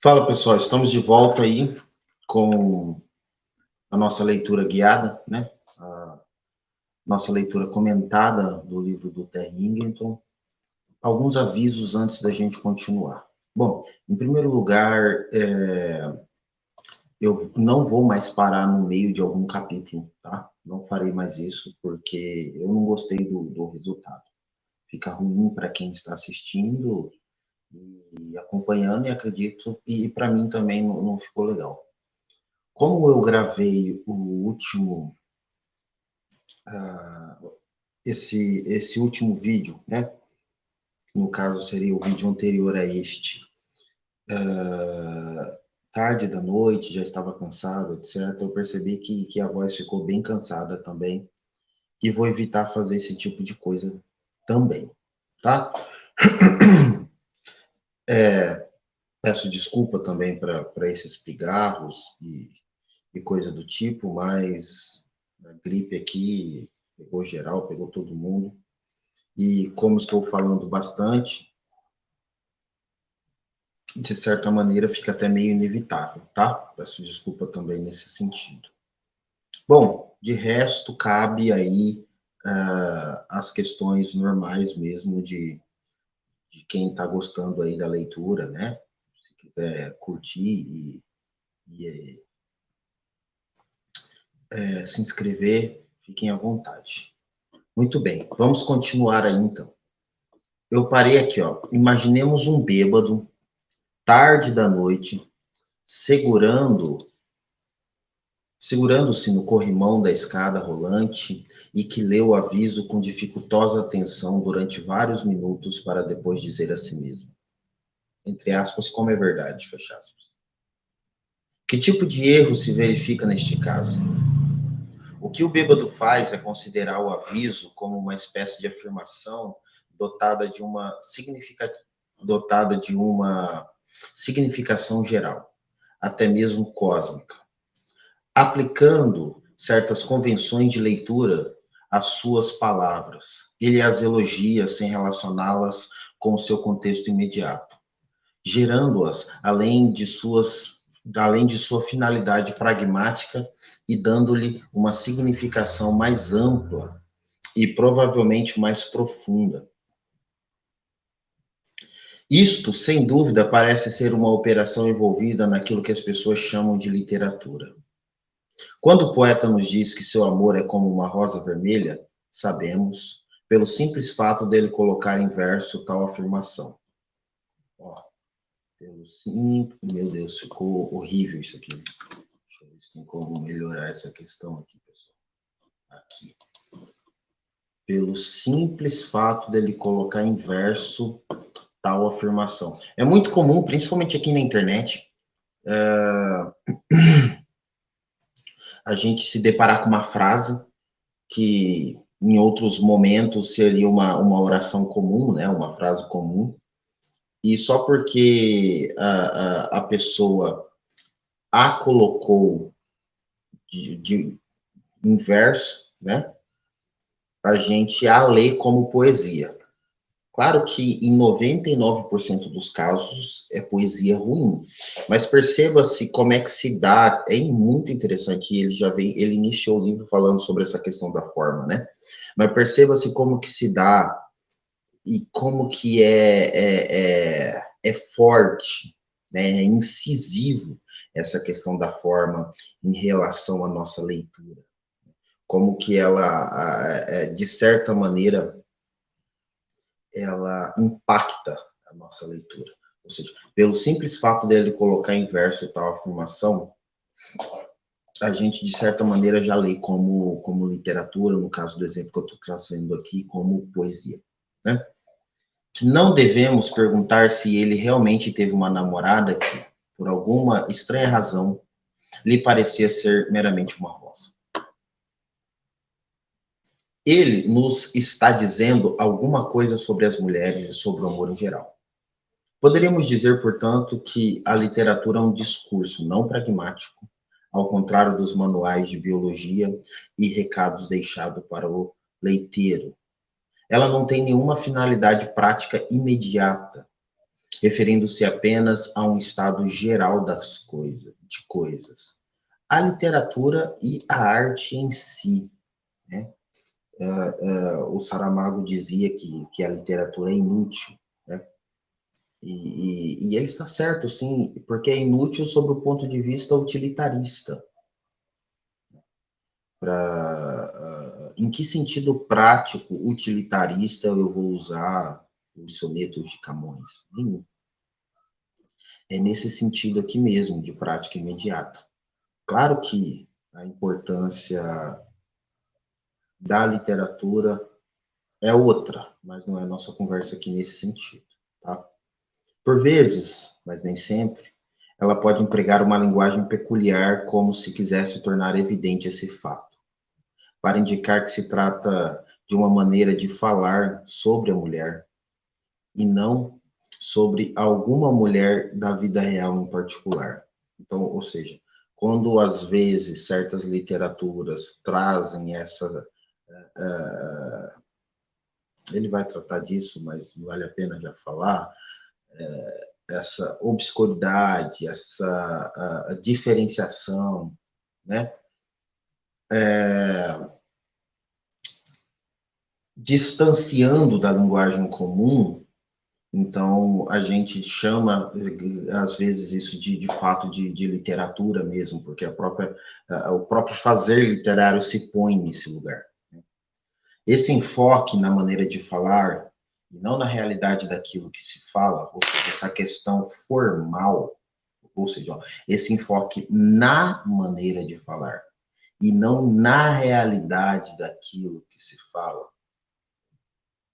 Fala pessoal, estamos de volta aí com a nossa leitura guiada, né? A nossa leitura comentada do livro do Terry Eagleton. Alguns avisos antes da gente continuar. Bom, em primeiro lugar, eu não vou mais parar no meio de algum capítulo, tá? Não farei mais isso porque eu não gostei do resultado. Fica ruim para quem está assistindo e acompanhando, e acredito, e para mim também não ficou legal. Como eu gravei o último, esse último vídeo, né? No caso seria o vídeo anterior a este, tarde da noite, já estava cansado, etc. Eu percebi que a voz ficou bem cansada também e vou evitar fazer esse tipo de coisa também, tá? Peço desculpa também para esses pigarros e coisa do tipo, mas a gripe aqui pegou geral, pegou todo mundo. E como estou falando bastante, de certa maneira fica até meio inevitável, tá? Peço desculpa também nesse sentido. Bom, de resto, cabe aí as questões normais mesmo de quem está gostando aí da leitura, né? Se quiser curtir e se inscrever, fiquem à vontade. Muito bem, vamos continuar aí então. Eu parei aqui, ó. Imaginemos um bêbado, tarde da noite, segurando-se no corrimão da escada rolante e que lê o aviso com dificultosa atenção durante vários minutos para depois dizer a si mesmo, entre aspas, como é verdade, fecha aspas. Que tipo de erro se verifica neste caso? O que o bêbado faz é considerar o aviso como uma espécie de afirmação dotada de uma significação geral, até mesmo cósmica, aplicando certas convenções de leitura às suas palavras. Ele as elogia sem relacioná-las com o seu contexto imediato, gerando-as além de sua finalidade pragmática e dando-lhe uma significação mais ampla e provavelmente mais profunda. Isto, sem dúvida, parece ser uma operação envolvida naquilo que as pessoas chamam de literatura. Quando o poeta nos diz que seu amor é como uma rosa vermelha, sabemos, pelo simples fato dele colocar em verso tal afirmação. Ó, meu Deus, ficou horrível isso aqui. Deixa eu ver se tem como melhorar essa questão aqui, pessoal. Aqui. Pelo simples fato dele colocar em verso tal afirmação. É muito comum, principalmente aqui na internet, a gente se deparar com uma frase que em outros momentos seria uma oração comum, né, uma frase comum, e só porque a pessoa a colocou em verso, né, a gente a lê como poesia. Claro que em 99% dos casos é poesia ruim, mas perceba-se como é que se dá, é muito interessante, ele iniciou o livro falando sobre essa questão da forma, né? Mas perceba-se como que se dá e como que é forte, né? É incisivo essa questão da forma em relação à nossa leitura. Como que ela, de certa maneira, ela impacta a nossa leitura. Ou seja, pelo simples fato dele colocar em verso tal afirmação, a gente, de certa maneira, já lê como literatura, no caso do exemplo que eu estou trazendo aqui, como poesia, né? Que não devemos perguntar se ele realmente teve uma namorada que, por alguma estranha razão, lhe parecia ser meramente uma rosa. Ele nos está dizendo alguma coisa sobre as mulheres e sobre o amor em geral. Poderíamos dizer, portanto, que a literatura é um discurso não pragmático, ao contrário dos manuais de biologia e recados deixados para o leiteiro. Ela não tem nenhuma finalidade prática imediata. referindo-se apenas a um estado geral de coisas. A literatura e a arte em si, né? O Saramago dizia que a literatura é inútil, né? E ele está certo, sim, porque é inútil sob o ponto de vista utilitarista. Em que sentido prático, utilitarista, eu vou usar os sonetos de Camões? Nenhum. É nesse sentido aqui mesmo, de prática imediata. Claro que a importância da literatura é outra, mas não é nossa conversa aqui nesse sentido, tá? Por vezes, mas nem sempre, ela pode empregar uma linguagem peculiar como se quisesse tornar evidente esse fato, para indicar que se trata de uma maneira de falar sobre a mulher e não sobre alguma mulher da vida real em particular. Então, ou seja, quando às vezes certas literaturas trazem essa ele vai tratar disso, mas vale a pena já falar, essa obscuridade, essa a diferenciação, né? Distanciando da linguagem comum, então a gente chama, às vezes, isso de fato de literatura mesmo, porque o próprio fazer literário se põe nesse lugar. Esse enfoque na maneira de falar, e não na realidade daquilo que se fala, ou seja, essa questão formal, ou seja, esse enfoque na maneira de falar, e não na realidade daquilo que se fala.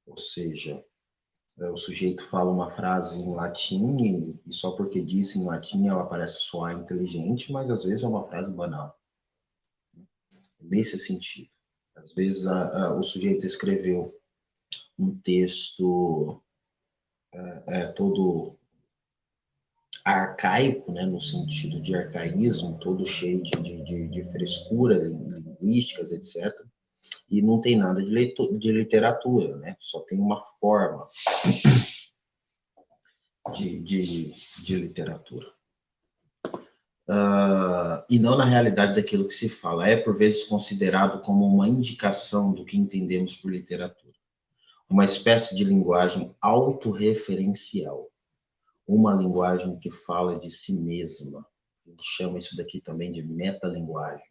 Ou seja, o sujeito fala uma frase em latim, e só porque disse em latim ela parece soar inteligente, mas às vezes é uma frase banal. Nesse sentido. Às vezes o sujeito escreveu um texto todo arcaico, né, no sentido de arcaísmo, todo cheio de frescura linguísticas, etc. E não tem nada de literatura, né? Só tem uma forma de literatura. E não na realidade daquilo que se fala. É, por vezes, considerado como uma indicação do que entendemos por literatura. Uma espécie de linguagem autorreferencial. Uma linguagem que fala de si mesma. A gente chama isso daqui também de metalinguagem.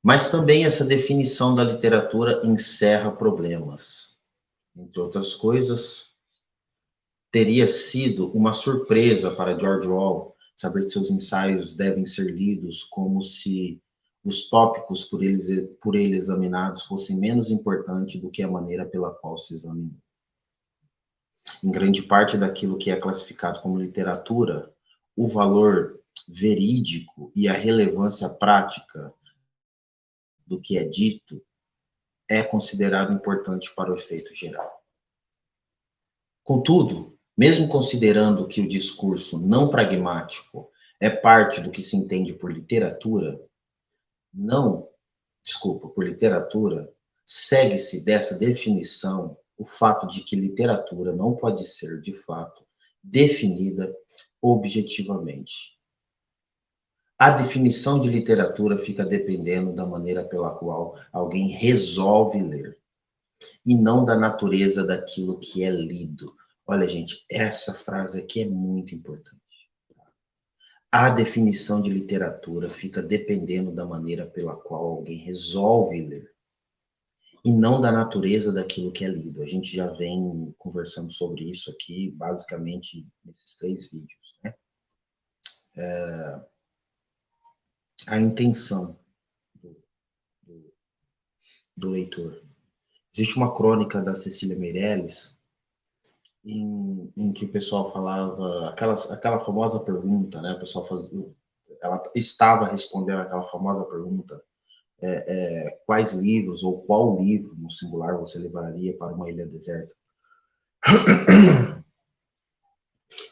Mas também essa definição da literatura encerra problemas. Entre outras coisas, teria sido uma surpresa para George Orwell saber que seus ensaios devem ser lidos como se os tópicos por ele examinados fossem menos importantes do que a maneira pela qual se examinou. Em grande parte daquilo que é classificado como literatura, o valor verídico e a relevância prática do que é dito é considerado importante para o efeito geral. Contudo, mesmo considerando que o discurso não pragmático é parte do que se entende por literatura, por literatura, segue-se dessa definição o fato de que literatura não pode ser, de fato, definida objetivamente. A definição de literatura fica dependendo da maneira pela qual alguém resolve ler, e não da natureza daquilo que é lido. Olha, gente, essa frase aqui é muito importante. A definição de literatura fica dependendo da maneira pela qual alguém resolve ler, e não da natureza daquilo que é lido. A gente já vem conversando sobre isso aqui, basicamente, nesses 3 vídeos, né? A intenção do, do leitor. Existe uma crônica da Cecília Meirelles em que o pessoal falava aquela famosa pergunta, né? O pessoal ela estava respondendo aquela famosa pergunta: quais livros ou qual livro no singular você levaria para uma ilha deserta?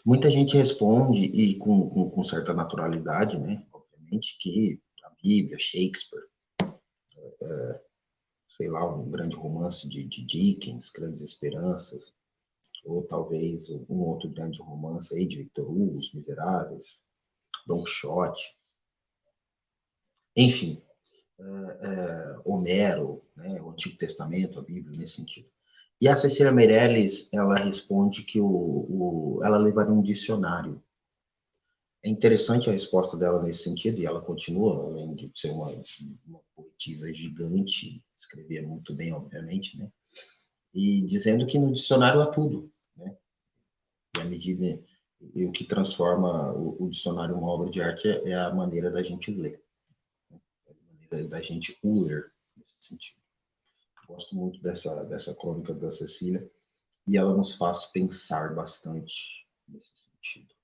Muita gente responde, e com certa naturalidade, né? Obviamente, que a Bíblia, Shakespeare, sei lá, um grande romance de Dickens, Grandes Esperanças, ou talvez um outro grande romance aí de Victor Hugo, Os Miseráveis, Don Quixote, enfim, Homero, né, o Antigo Testamento, a Bíblia, nesse sentido. E a Cecília Meirelles, ela responde que ela levaria um dicionário. É interessante a resposta dela nesse sentido, e ela continua, além de ser uma poetisa gigante, escrevia muito bem, obviamente, né? E dizendo que no dicionário há tudo, né? E à medida, e o que transforma o dicionário em uma obra de arte é a maneira da gente ler, né? A maneira da gente ler, nesse sentido. Gosto muito dessa crônica da Cecília, e ela nos faz pensar bastante nesse sentido.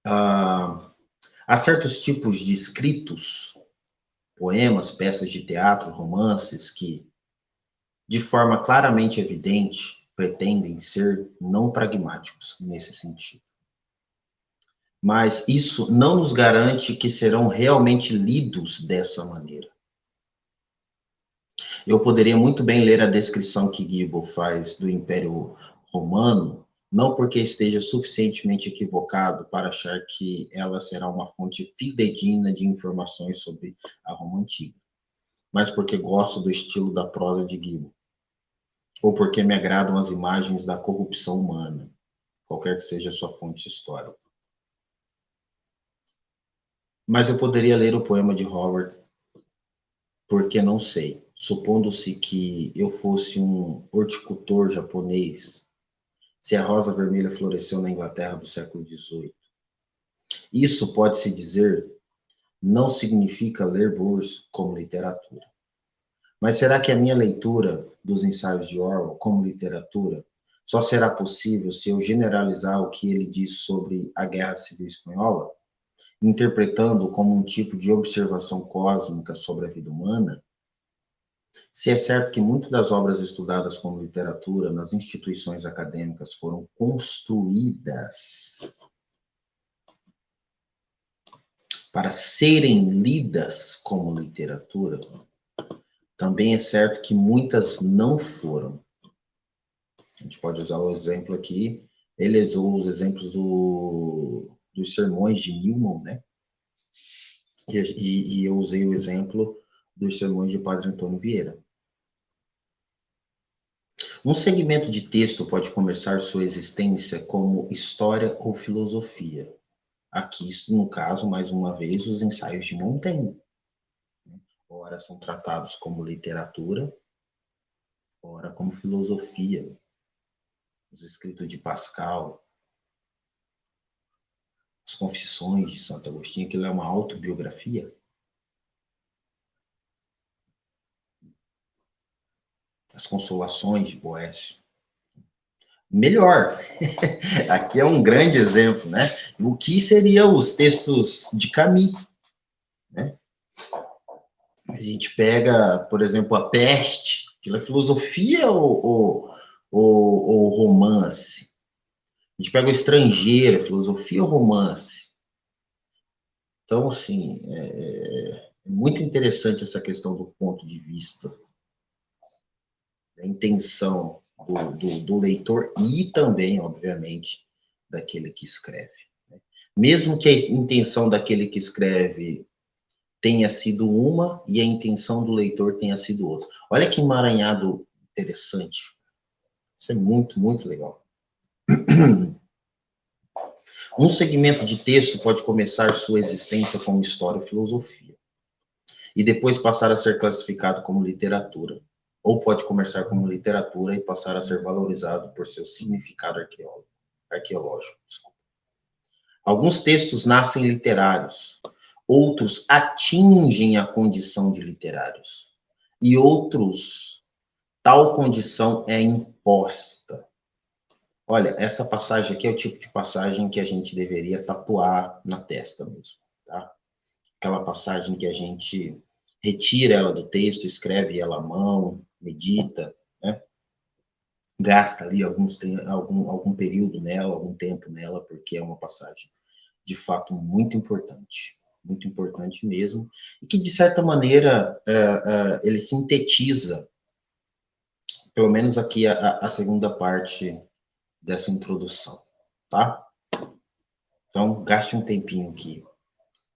Há certos tipos de escritos, poemas, peças de teatro, romances, que, de forma claramente evidente, pretendem ser não pragmáticos nesse sentido. Mas isso não nos garante que serão realmente lidos dessa maneira. Eu poderia muito bem ler a descrição que Gibbon faz do Império Romano, não porque esteja suficientemente equivocado para achar que ela será uma fonte fidedigna de informações sobre a Roma Antiga, mas porque gosto do estilo da prosa de Gibbon, ou porque me agradam as imagens da corrupção humana, qualquer que seja a sua fonte histórica. Mas eu poderia ler o poema de Howard, porque não sei, supondo-se que eu fosse um horticultor japonês, se a rosa vermelha floresceu na Inglaterra do século XVIII. Isso, pode-se dizer, não significa ler Burns como literatura. Mas será que a minha leitura dos ensaios de Orwell como literatura só será possível se eu generalizar o que ele diz sobre a Guerra Civil Espanhola, interpretando como um tipo de observação cósmica sobre a vida humana? Se é certo que muitas das obras estudadas como literatura nas instituições acadêmicas foram construídas para serem lidas como literatura, também é certo que muitas não foram. A gente pode usar o exemplo aqui, ele usou os exemplos dos sermões de Newman, né? E eu usei o exemplo dos sermões de Padre Antônio Vieira. Um segmento de texto pode começar sua existência como história ou filosofia. Aqui, no caso, mais uma vez, os ensaios de Montaigne. Ora são tratados como literatura, ora como filosofia. Os escritos de Pascal, as Confissões de Santo Agostinho, aquilo é uma autobiografia. As Consolações de Boécio. Melhor, aqui é um grande exemplo, né? O que seriam os textos de Camus, né? A gente pega, por exemplo, a Peste, aquilo é filosofia ou romance? A gente pega o Estrangeiro, filosofia ou romance? Então, assim, é muito interessante essa questão do ponto de vista, da intenção do leitor e também, obviamente, daquele que escreve. Né? Mesmo que a intenção daquele que escreve tenha sido uma e a intenção do leitor tenha sido outra. Olha que emaranhado interessante. Isso é muito, muito legal. Um segmento de texto pode começar sua existência como história ou filosofia, e depois passar a ser classificado como literatura, ou pode começar como literatura e passar a ser valorizado por seu significado arqueológico. Alguns textos nascem literários, outros atingem a condição de literários, e outros, tal condição é imposta. Olha, essa passagem aqui é o tipo de passagem que a gente deveria tatuar na testa mesmo, tá? Aquela passagem que a gente retira ela do texto, escreve ela à mão, medita, né? Gasta ali algum período nela, algum tempo nela, porque é uma passagem de fato muito importante mesmo, e que de certa maneira ele sintetiza pelo menos aqui a segunda parte dessa introdução, tá? Então, gaste um tempinho aqui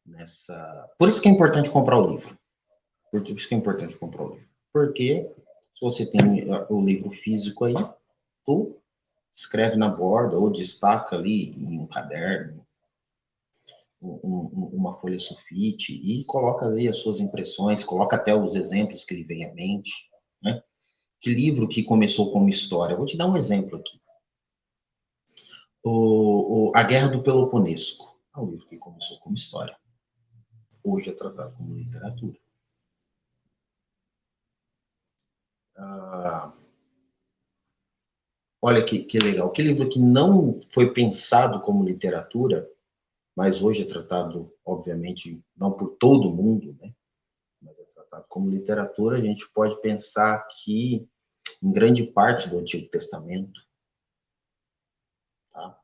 nessa... Por isso que é importante comprar o livro. Por isso que é importante comprar o livro. Porque se você tem o livro físico aí, tu escreve na borda ou destaca ali em um caderno, uma folha sulfite e coloca ali as suas impressões, coloca até os exemplos que lhe vem à mente, né? Que livro que começou como história? Eu vou te dar um exemplo aqui. A Guerra do Peloponeso. É um livro que começou como história. Hoje é tratado como literatura. Olha que legal. Que livro que não foi pensado como literatura, mas hoje é tratado, obviamente, não por todo mundo, né? Mas é tratado como literatura, a gente pode pensar aqui em grande parte do Antigo Testamento, tá?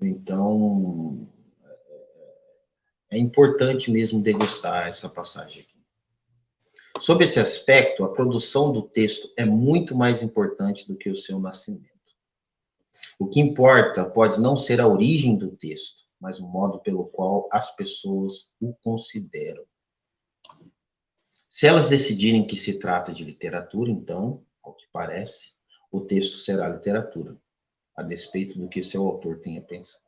Então, é importante mesmo degustar essa passagem aqui. Sob esse aspecto, a produção do texto é muito mais importante do que o seu nascimento. O que importa pode não ser a origem do texto, mas o modo pelo qual as pessoas o consideram. Se elas decidirem que se trata de literatura, então, ao que parece, o texto será literatura, a despeito do que seu autor tenha pensado.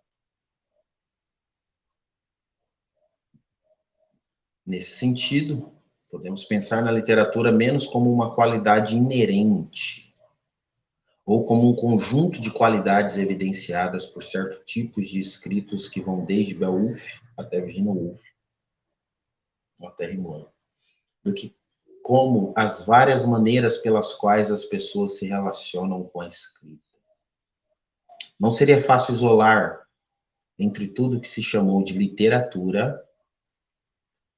Nesse sentido, podemos pensar na literatura menos como uma qualidade inerente, ou como um conjunto de qualidades evidenciadas por certos tipos de escritos que vão desde Beowulf até Virginia Woolf, até Rimano, do que como as várias maneiras pelas quais as pessoas se relacionam com a escrita. Não seria fácil isolar, entre tudo que se chamou de literatura,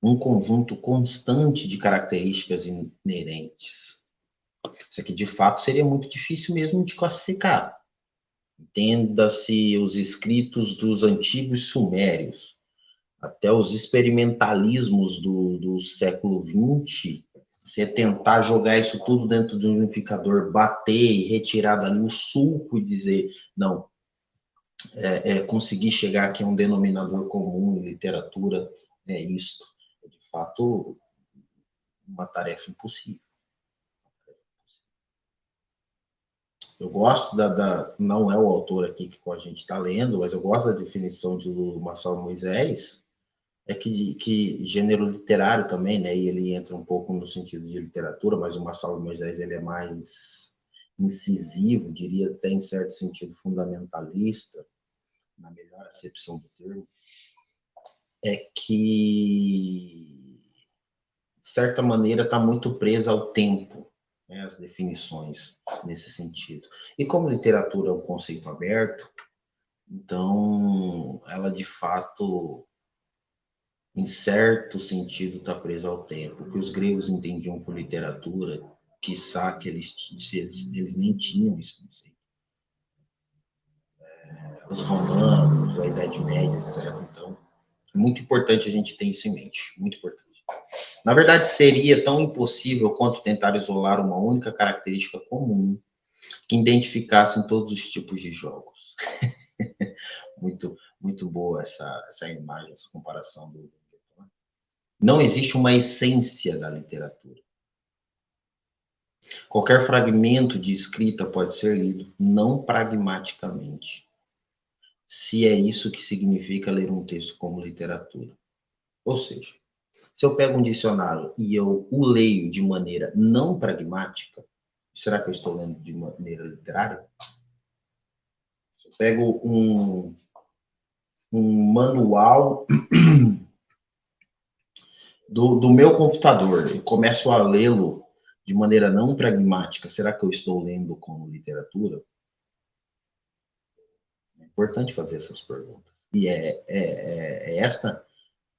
um conjunto constante de características inerentes. Isso aqui, de fato, seria muito difícil mesmo de classificar. Entenda-se os escritos dos antigos sumérios, até os experimentalismos do século XX, você tentar jogar isso tudo dentro de um unificador, bater e retirar dali o suco e dizer, não, conseguir chegar aqui a um denominador comum em literatura, é isto. É, de fato, uma tarefa impossível. Eu gosto não é o autor aqui que a gente está lendo, mas eu gosto da definição do Marcelo Moisés, que gênero literário também, né? E ele entra um pouco no sentido de literatura, mas o Marcelo Moisés ele é mais incisivo, diria até em certo sentido fundamentalista, na melhor acepção do termo, é que, de certa maneira, está muito presa ao tempo, né, as definições nesse sentido. E como literatura é um conceito aberto, então ela, de fato, em certo sentido, está presa ao tempo. O que os gregos entendiam por literatura, quiçá que eles nem tinham isso, não sei. Os romanos, a Idade Média, etc. Então, é muito importante a gente ter isso em mente, muito importante. Na verdade, seria tão impossível quanto tentar isolar uma única característica comum que identificasse todos os tipos de jogos. Muito boa essa imagem, essa comparação do... Não existe uma essência da literatura. Qualquer fragmento de escrita pode ser lido não pragmaticamente, se é isso que significa ler um texto como literatura. Ou seja, se eu pego um dicionário e eu o leio de maneira não pragmática, será que eu estou lendo de maneira literária? Se eu pego um manual do meu computador e começo a lê-lo de maneira não pragmática, será que eu estou lendo como literatura? É importante fazer essas perguntas. E é esta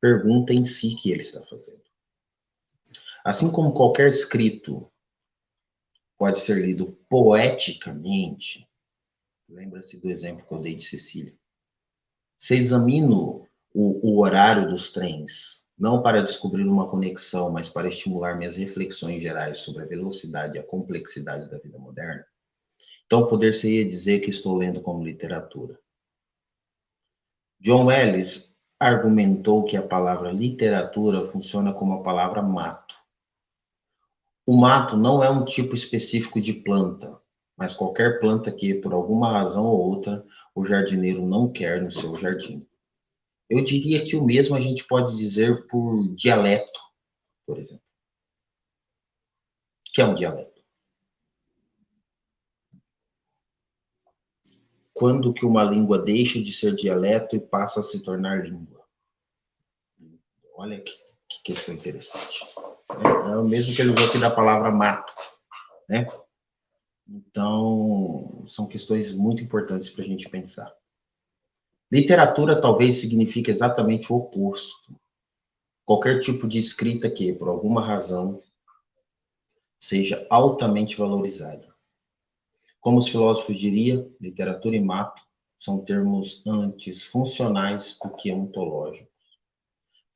pergunta em si que ele está fazendo. Assim como qualquer escrito pode ser lido poeticamente, lembra-se do exemplo que eu dei de Cecília. Você examina o horário dos trens, não para descobrir uma conexão, mas para estimular minhas reflexões gerais sobre a velocidade e a complexidade da vida moderna, então poder-se-ia dizer que estou lendo como literatura. John Ellis argumentou que a palavra literatura funciona como a palavra mato. O mato não é um tipo específico de planta, mas qualquer planta que, por alguma razão ou outra, o jardineiro não quer no seu jardim. Eu diria que o mesmo a gente pode dizer por dialeto, por exemplo. O que é um dialeto? Quando que uma língua deixa de ser dialeto e passa a se tornar língua? Olha que questão interessante. É o mesmo que ele usou aqui da palavra mato, né? Então, são questões muito importantes para a gente pensar. Literatura talvez signifique exatamente o oposto. Qualquer tipo de escrita que, por alguma razão, seja altamente valorizada. Como os filósofos diriam, literatura e mato são termos antes funcionais do que ontológicos.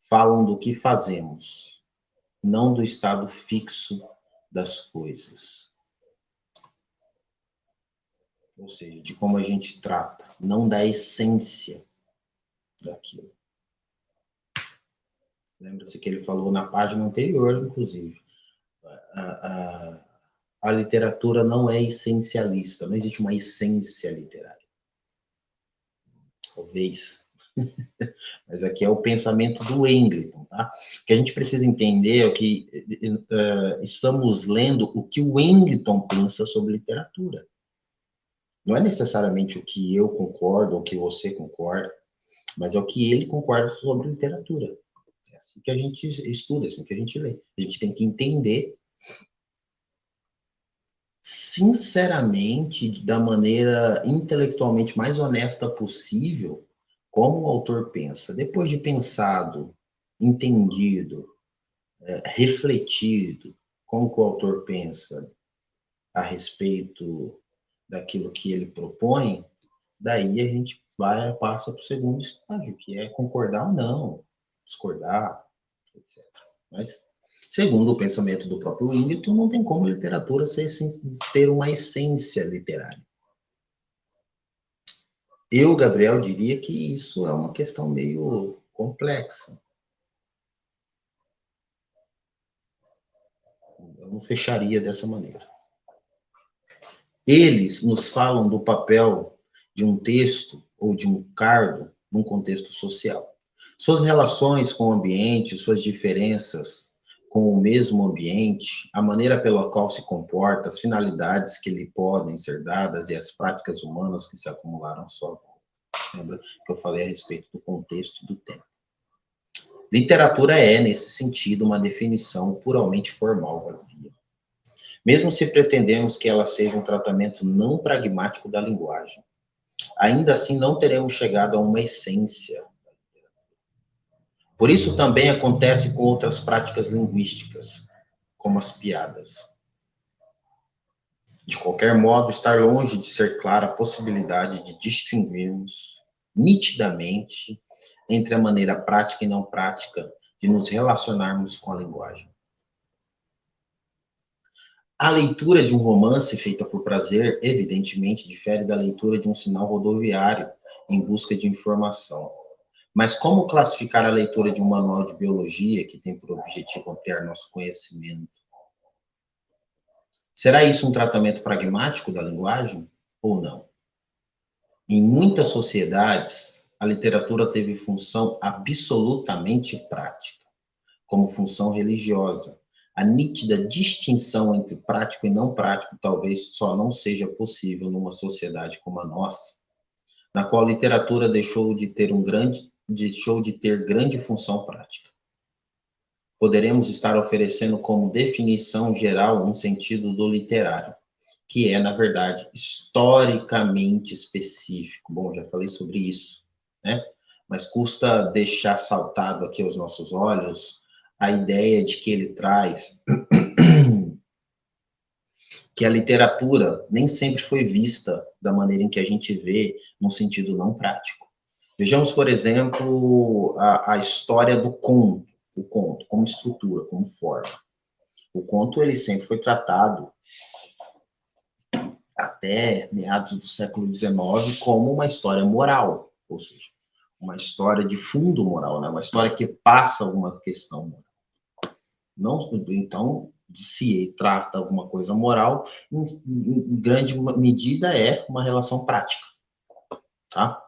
Falam do que fazemos, não do estado fixo das coisas. Ou seja, de como a gente trata, não da essência daquilo. Lembra-se que ele falou na página anterior, inclusive. A literatura não é essencialista, não existe uma essência literária. Talvez. Mas aqui é o pensamento do Engleton, tá? O que a gente precisa entender é que estamos lendo o que o Engleton pensa sobre literatura. Não é necessariamente o que eu concordo ou o que você concorda, mas é o que ele concorda sobre literatura. É assim que a gente estuda, é assim que a gente lê. A gente tem que entender, sinceramente, da maneira intelectualmente mais honesta possível, como o autor pensa. Depois de pensado, entendido, refletido, como que o autor pensa a respeito daquilo que ele propõe, daí a gente passa para o segundo estágio, que é concordar ou não, discordar, etc. Mas, segundo o pensamento do próprio Winneton, não tem como literatura ter uma essência literária. Eu, Gabriel, diria que isso é uma questão meio complexa. Eu não fecharia dessa maneira. Eles nos falam do papel de um texto ou de um cargo num contexto social. Suas relações com o ambiente, suas diferenças com o mesmo ambiente, a maneira pela qual se comporta, as finalidades que lhe podem ser dadas e as práticas humanas que se acumularam só. Lembra que eu falei a respeito do contexto do tempo. Literatura é, nesse sentido, uma definição puramente formal, vazia. Mesmo se pretendemos que ela seja um tratamento não pragmático da linguagem, ainda assim não teremos chegado a uma essência. Por isso também acontece com outras práticas linguísticas, como as piadas. De qualquer modo, estar longe de ser clara a possibilidade de distinguirmos nitidamente entre a maneira prática e não prática de nos relacionarmos com a linguagem. A leitura de um romance feita por prazer, evidentemente, difere da leitura de um sinal rodoviário em busca de informação. Mas como classificar a leitura de um manual de biologia que tem por objetivo ampliar nosso conhecimento? Será isso um tratamento pragmático da linguagem ou não? Em muitas sociedades, a literatura teve função absolutamente prática, como função religiosa. A nítida distinção entre prático e não prático talvez só não seja possível numa sociedade como a nossa, na qual a literatura deixou de ter grande função prática. Poderemos estar oferecendo como definição geral um sentido do literário, que é, na verdade, historicamente específico. Bom, já falei sobre isso, né? Mas custa deixar saltado aqui aos nossos olhos a ideia de que ele traz que a literatura nem sempre foi vista da maneira em que a gente vê, num sentido não prático. Vejamos, por exemplo, a história do conto. o conto, como estrutura, como forma. O conto, ele sempre foi tratado, até meados do século XIX, como uma história moral, ou seja, uma história de fundo moral, né? Uma história que passa alguma questão moral. Não, então, se trata alguma coisa moral, em grande medida é uma relação prática, tá?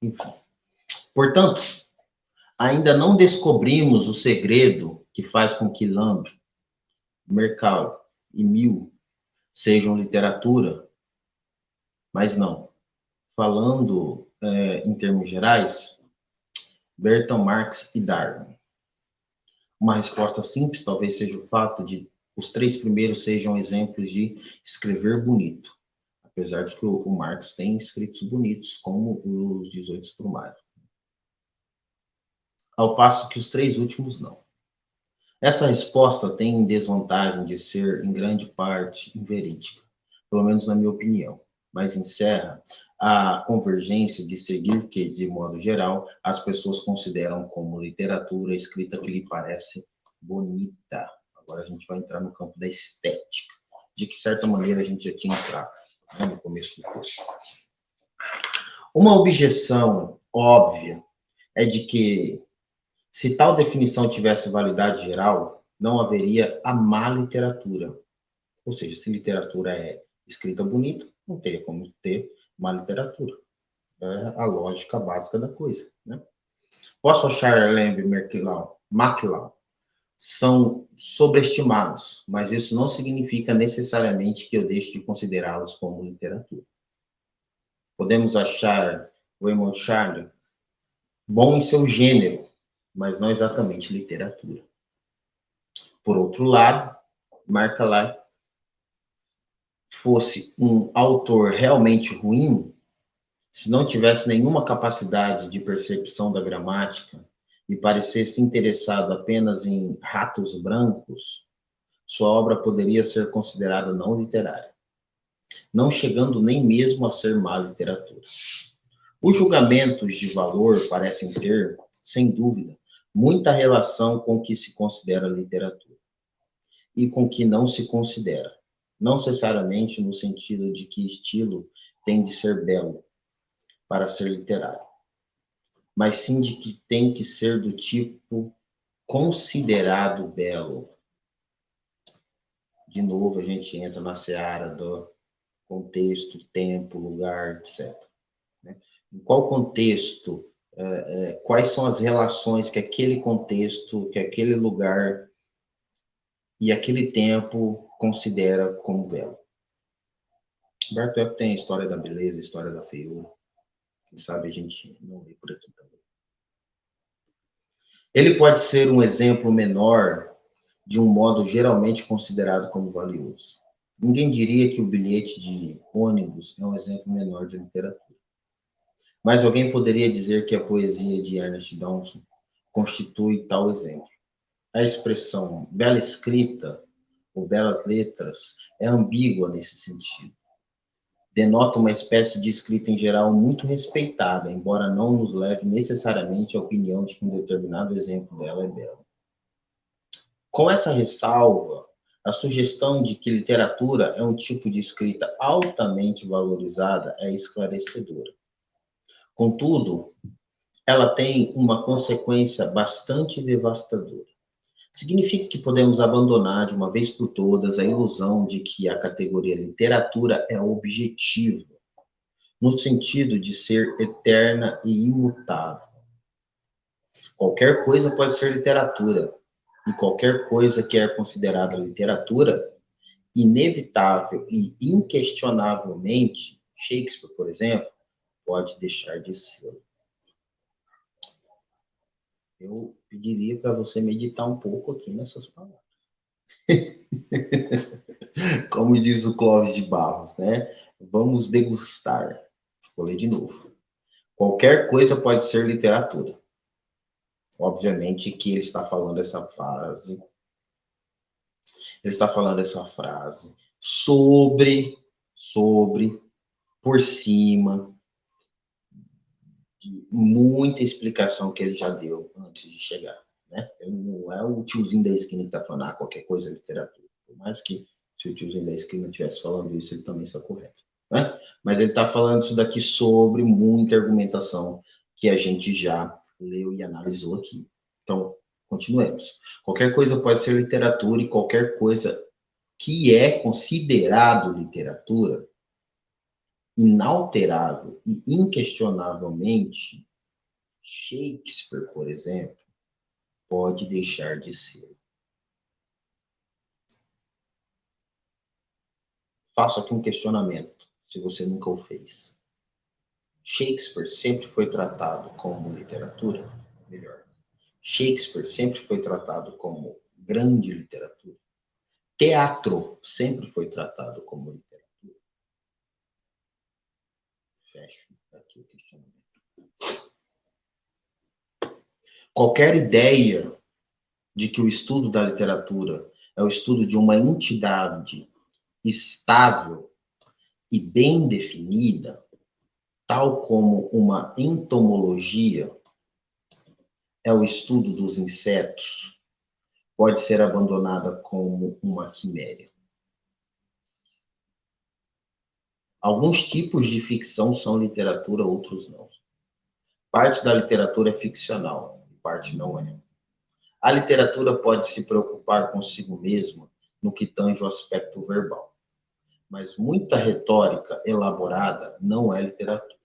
Enfim. Portanto, ainda não descobrimos o segredo que faz com que Lamb, Mercado e Mill sejam literatura, mas não. Falando em termos gerais, Bertolt Marx e Darwin. Uma resposta simples talvez seja o fato de os três primeiros sejam exemplos de escrever bonito, apesar de que o Marx tem escritos bonitos, como os 18 Brumário. Ao passo que os três últimos não. Essa resposta tem desvantagem de ser, em grande parte, inverídica, pelo menos na minha opinião, mas encerra a convergência de seguir que, de modo geral, as pessoas consideram como literatura escrita que lhe parece bonita. Agora a gente vai entrar no campo da estética, de que, certa maneira, a gente já tinha entrado, né, no começo do texto. Uma objeção óbvia é de que, se tal definição tivesse validade geral, não haveria a má literatura. Ou seja, se literatura é escrita bonita, não teria como ter má literatura. É a lógica básica da coisa, né? Posso achar Lamb e MacLeod são sobreestimados, mas isso não significa necessariamente que eu deixe de considerá-los como literatura. Podemos achar Raymond Chandler bom em seu gênero, mas não exatamente literatura. Por outro lado, Marcalay fosse um autor realmente ruim, se não tivesse nenhuma capacidade de percepção da gramática e parecesse interessado apenas em ratos brancos, sua obra poderia ser considerada não literária, não chegando nem mesmo a ser má literatura. Os julgamentos de valor parecem ter, sem dúvida, muita relação com o que se considera literatura e com o que não se considera, não necessariamente no sentido de que estilo tem de ser belo para ser literário, mas sim de que tem que ser do tipo considerado belo. De novo, a gente entra na seara do contexto, tempo, lugar, etc. Em qual contexto, quais são as relações que aquele contexto, que aquele lugar e aquele tempo considera como belo. Humberto Eco tem a história da beleza, a história da feiura. Quem sabe a gente não lê por aqui também. Ele pode ser um exemplo menor de um modo geralmente considerado como valioso. Ninguém diria que o bilhete de ônibus é um exemplo menor de literatura. Mas alguém poderia dizer que a poesia de Ernest Dowson constitui tal exemplo. A expressão bela escrita ou belas letras é ambígua nesse sentido. Denota uma espécie de escrita em geral muito respeitada, embora não nos leve necessariamente à opinião de que um determinado exemplo dela é belo. Com essa ressalva, a sugestão de que literatura é um tipo de escrita altamente valorizada é esclarecedora. Contudo, ela tem uma consequência bastante devastadora. Significa que podemos abandonar de uma vez por todas a ilusão de que a categoria literatura é objetiva, no sentido de ser eterna e imutável. Qualquer coisa pode ser literatura, e qualquer coisa que é considerada literatura, inevitável e inquestionavelmente, Shakespeare, por exemplo, pode deixar de ser. Eu pediria para você meditar um pouco aqui nessas palavras. Como diz o Clóvis de Barros, né? Vamos degustar. Vou ler de novo. Qualquer coisa pode ser literatura. Obviamente que ele está falando essa frase. Ele está falando essa frase sobre por cima de muita explicação que ele já deu antes de chegar, né? Ele não é o tiozinho da esquina que está falando, qualquer coisa é literatura. Por mais que se o tiozinho da esquina estivesse falando isso, ele também está correto, né? Mas ele está falando isso daqui sobre muita argumentação que a gente já leu e analisou aqui. Então, continuemos. Qualquer coisa pode ser literatura e qualquer coisa que é considerado literatura, inalterável e inquestionavelmente, Shakespeare, por exemplo, pode deixar de ser. Faço aqui um questionamento, se você nunca o fez. Shakespeare sempre foi tratado como literatura? Melhor. Shakespeare sempre foi tratado como grande literatura? Teatro sempre foi tratado como literatura? Fecho aqui o questionamento. Qualquer ideia de que o estudo da literatura é o estudo de uma entidade estável e bem definida, tal como uma entomologia é o estudo dos insetos, pode ser abandonada como uma quimera. Alguns tipos de ficção são literatura, outros não. Parte da literatura é ficcional, parte não é. A literatura pode se preocupar consigo mesma no que tange o aspecto verbal, mas muita retórica elaborada não é literatura.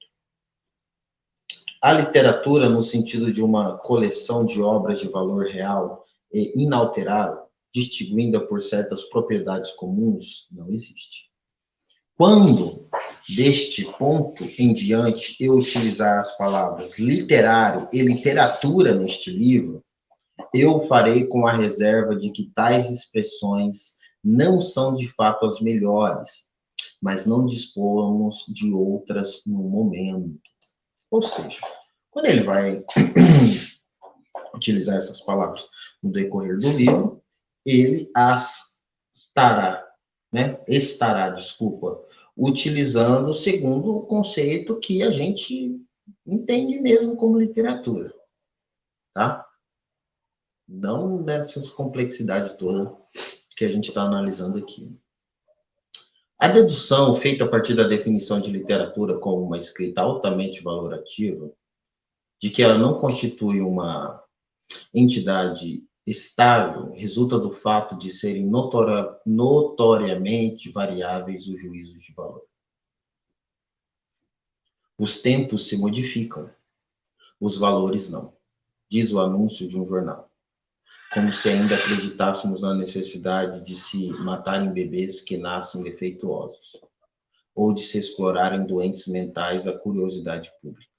A literatura, no sentido de uma coleção de obras de valor real e inalterável, distinguida por certas propriedades comuns, não existe. Quando, deste ponto em diante, eu utilizar as palavras literário e literatura neste livro, eu farei com a reserva de que tais expressões não são de fato as melhores, mas não dispomos de outras no momento. Ou seja, quando ele vai utilizar essas palavras no decorrer do livro, ele as estará, utilizando segundo o conceito que a gente entende mesmo como literatura, tá? Não dessas complexidades todas que a gente está analisando aqui. A dedução feita a partir da definição de literatura como uma escrita altamente valorativa, de que ela não constitui uma entidade estável, resulta do fato de serem notoriamente variáveis os juízos de valor. Os tempos se modificam, os valores não, diz o anúncio de um jornal. Como se ainda acreditássemos na necessidade de se matarem bebês que nascem defeituosos, ou de se explorarem doentes mentais a curiosidade pública.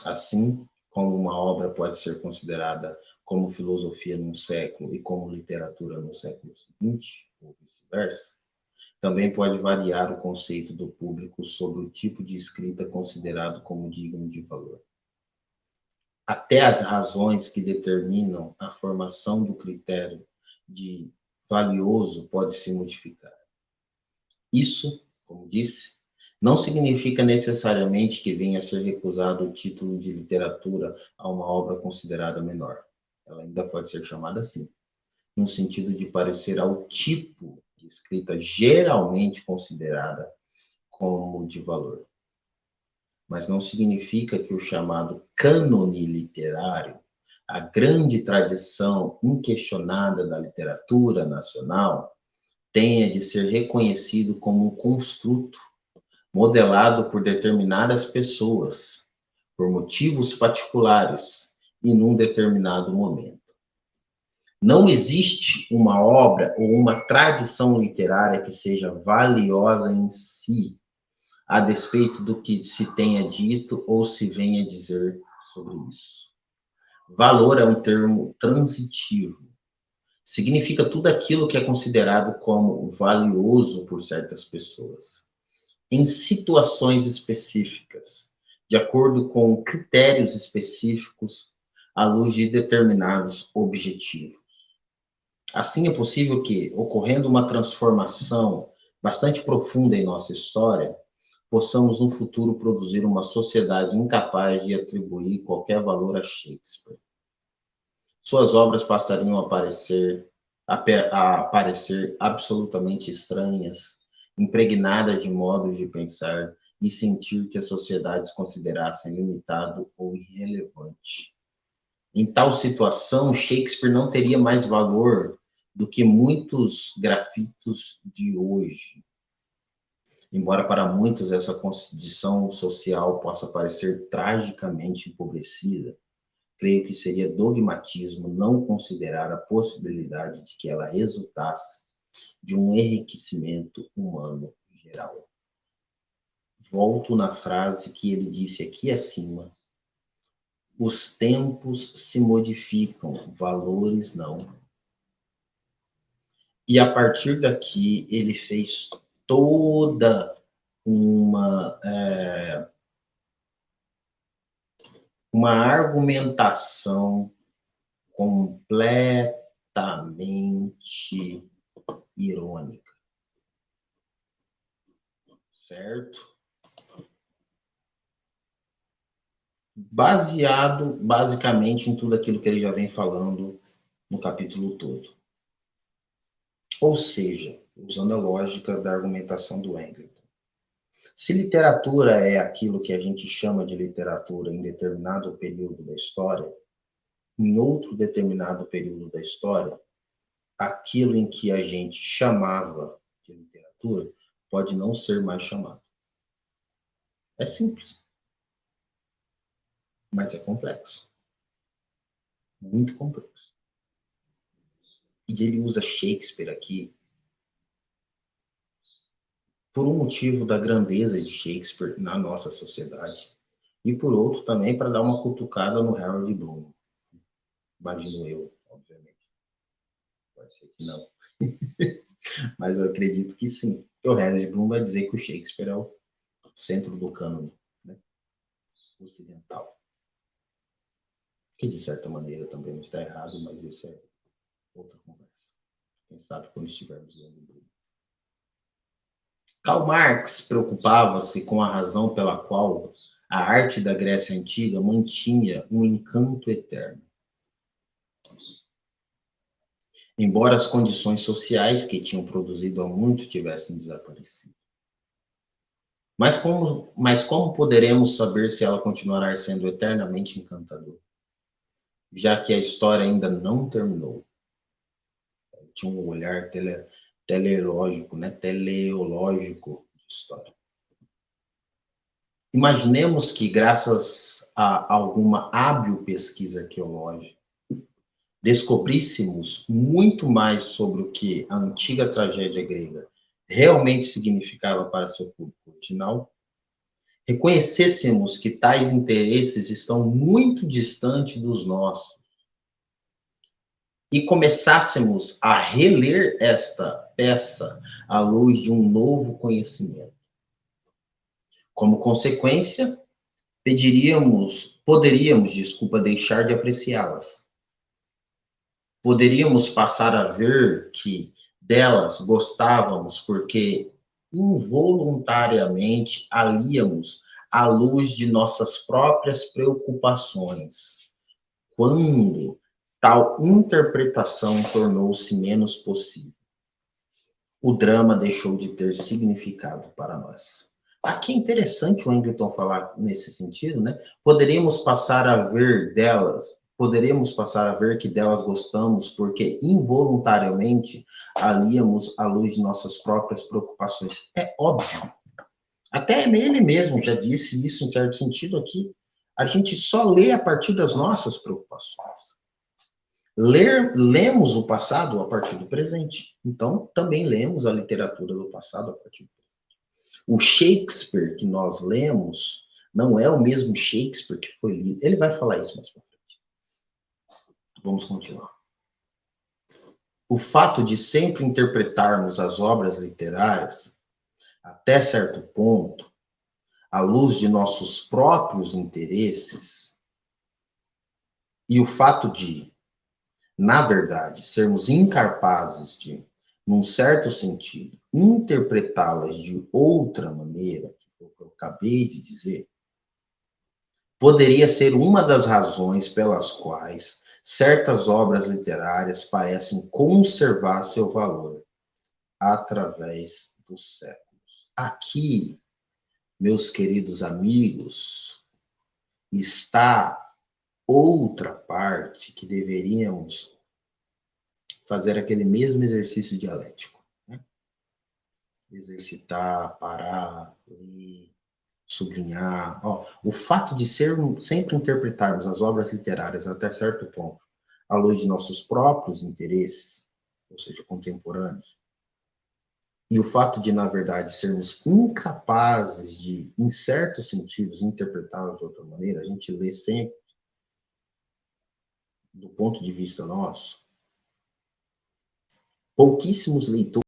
Assim como uma obra pode ser considerada como filosofia num século e como literatura no século seguinte, ou vice-versa, também pode variar o conceito do público sobre o tipo de escrita considerado como digno de valor. Até as razões que determinam a formação do critério de valioso pode se modificar. Isso, como disse, não significa necessariamente que venha a ser recusado o título de literatura a uma obra considerada menor. Ela ainda pode ser chamada assim, no sentido de parecer ao tipo de escrita geralmente considerada como de valor. Mas não significa que o chamado cânone literário, a grande tradição inquestionada da literatura nacional, tenha de ser reconhecido como um construto modelado por determinadas pessoas, por motivos particulares e num determinado momento. Não existe uma obra ou uma tradição literária que seja valiosa em si, a despeito do que se tenha dito ou se venha dizer sobre isso. Valor é um termo transitivo. Significa tudo aquilo que é considerado como valioso por certas pessoas, em situações específicas, de acordo com critérios específicos, à luz de determinados objetivos. Assim, é possível que, ocorrendo uma transformação bastante profunda em nossa história, possamos no futuro produzir uma sociedade incapaz de atribuir qualquer valor a Shakespeare. Suas obras passariam a parecer absolutamente estranhas, impregnadas de modos de pensar e sentir que as sociedades considerassem limitado ou irrelevante. Em tal situação, Shakespeare não teria mais valor do que muitos grafitos de hoje. Embora para muitos essa condição social possa parecer tragicamente empobrecida, creio que seria dogmatismo não considerar a possibilidade de que ela resultasse de um enriquecimento humano geral. Volto na frase que ele disse aqui acima: os tempos se modificam, valores não. E a partir daqui ele fez toda uma argumentação completamente irônica, certo? Baseado basicamente em tudo aquilo que ele já vem falando no capítulo todo. Ou seja, usando a lógica da argumentação do Engels. Se literatura é aquilo que a gente chama de literatura em determinado período da história, em outro determinado período da história, aquilo em que a gente chamava de literatura pode não ser mais chamado. É simples, mas é complexo. Muito complexo. E ele usa Shakespeare aqui por um motivo da grandeza de Shakespeare na nossa sociedade e por outro também para dar uma cutucada no Harold Bloom. Imagino eu, obviamente. Pode ser que não. Mas eu acredito que sim. O Harold Bloom vai dizer que o Shakespeare é o centro do cânone, né, ocidental. Que de certa maneira também não está errado, mas isso é outra conversa. Quem sabe quando estivermos lendo o Bloom. Karl Marx preocupava-se com a razão pela qual a arte da Grécia Antiga mantinha um encanto eterno. Embora as condições sociais que tinham produzido há muito tivessem desaparecido. Mas como poderemos saber se ela continuará sendo eternamente encantadora? Já que a história ainda não terminou. Tinha um olhar teleológico, né? Teleológico de história. Imaginemos que, graças a alguma hábil pesquisa arqueológica, descobríssemos muito mais sobre o que a antiga tragédia grega realmente significava para seu público original, reconhecêssemos que tais interesses estão muito distantes dos nossos e começássemos a reler esta peça à luz de um novo conhecimento. Como consequência, poderíamos, deixar de apreciá-las. Poderíamos passar a ver que delas gostávamos porque involuntariamente alíamos à luz de nossas próprias preocupações, quando tal interpretação tornou-se menos possível. O drama deixou de ter significado para nós. Aqui é interessante o Engleton falar nesse sentido, né? Poderíamos passar a ver que delas gostamos porque involuntariamente alíamos à luz de nossas próprias preocupações. É óbvio. Até ele mesmo já disse isso em certo sentido aqui. A gente só lê a partir das nossas preocupações. Lemos o passado a partir do presente. Então, também lemos a literatura do passado a partir do presente. O Shakespeare que nós lemos não é o mesmo Shakespeare que foi lido. Ele vai falar isso mais para frente. Vamos continuar. O fato de sempre interpretarmos as obras literárias, até certo ponto, à luz de nossos próprios interesses, e o fato de, na verdade, sermos incapazes de, num certo sentido, interpretá-las de outra maneira, que o que eu acabei de dizer, poderia ser uma das razões pelas quais certas obras literárias parecem conservar seu valor através dos séculos. Aqui, meus queridos amigos, está outra parte que deveríamos fazer aquele mesmo exercício dialético, né? Exercitar, parar, ler, sublinhar. Ó, o fato de sempre interpretarmos as obras literárias até certo ponto à luz de nossos próprios interesses, ou seja, contemporâneos, e o fato de, na verdade, sermos incapazes de, em certos sentidos, interpretá-los de outra maneira, a gente lê sempre do ponto de vista nosso, pouquíssimos leitores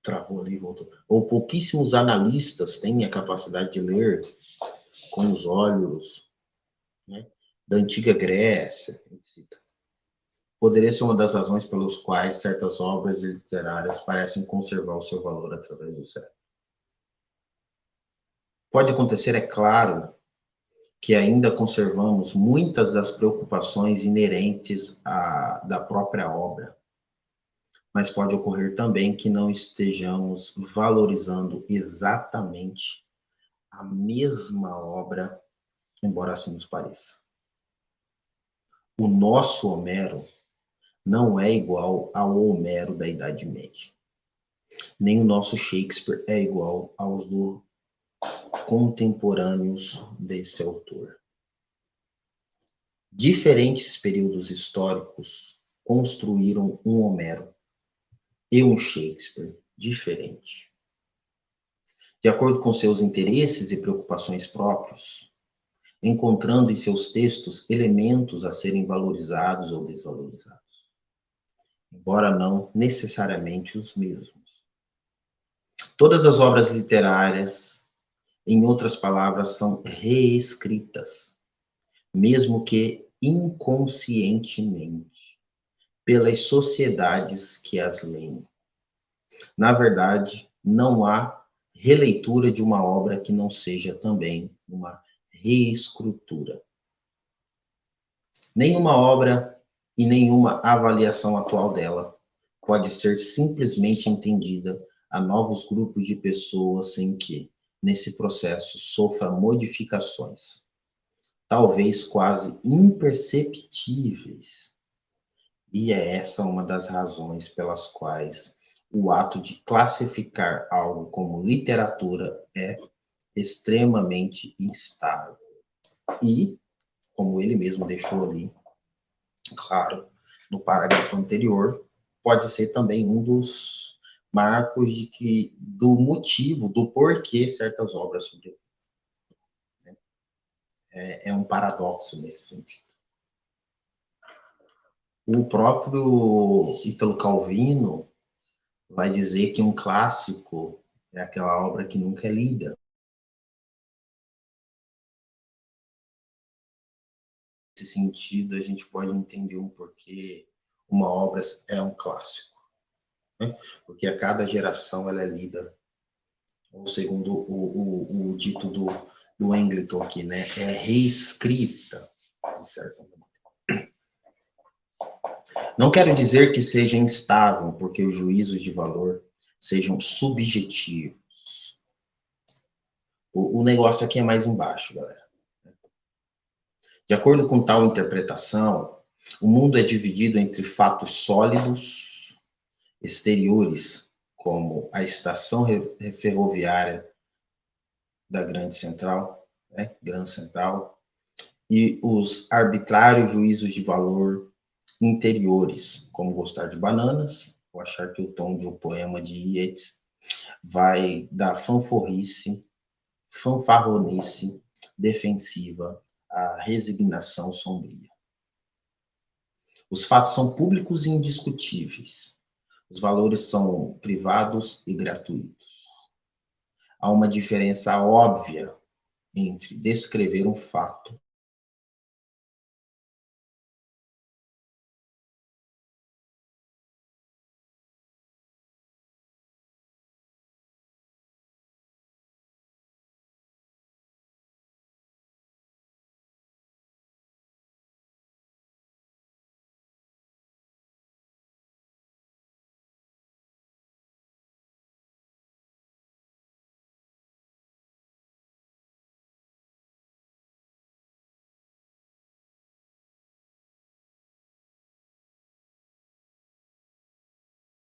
travou ali e voltou. Ou pouquíssimos analistas têm a capacidade de ler com os olhos, né, da antiga Grécia, etc. Poderia ser uma das razões pelas quais certas obras literárias parecem conservar o seu valor através do século. Pode acontecer, é claro, que ainda conservamos muitas das preocupações inerentes da própria obra, mas pode ocorrer também que não estejamos valorizando exatamente a mesma obra, embora assim nos pareça. O nosso Homero não é igual ao Homero da Idade Média. Nem o nosso Shakespeare é igual aos contemporâneos desse autor. Diferentes períodos históricos construíram um Homero e um Shakespeare diferente. De acordo com seus interesses e preocupações próprios, encontrando em seus textos elementos a serem valorizados ou desvalorizados, embora não necessariamente os mesmos. Todas as obras literárias, em outras palavras, são reescritas, mesmo que inconscientemente, pelas sociedades que as leem. Na verdade, não há releitura de uma obra que não seja também uma reescritura. Nenhuma obra e nenhuma avaliação atual dela pode ser simplesmente entendida a novos grupos de pessoas sem que, nesse processo, sofra modificações, talvez quase imperceptíveis. E é essa uma das razões pelas quais o ato de classificar algo como literatura é extremamente instável. E, como ele mesmo deixou ali, claro, no parágrafo anterior, pode ser também um dos marcos do motivo, do porquê certas obras sobrevivem. Né? É um paradoxo nesse sentido. O próprio Ítalo Calvino vai dizer que um clássico é aquela obra que nunca é lida. Nesse sentido, a gente pode entender um porquê uma obra é um clássico, né? Porque a cada geração ela é lida, ou segundo o dito do Angleton aqui, né? É reescrita, de certa maneira. Não quero dizer que seja instável, porque os juízos de valor sejam subjetivos. O negócio aqui é mais embaixo, galera. De acordo com tal interpretação, o mundo é dividido entre fatos sólidos, exteriores, como a estação ferroviária da Grande Central, né, Grande Central, e os arbitrários juízos de valor interiores, como gostar de bananas, ou achar que o tom de um poema de Yeats vai da fanfarronice defensiva à resignação sombria. Os fatos são públicos e indiscutíveis. Os valores são privados e gratuitos. Há uma diferença óbvia entre descrever um fato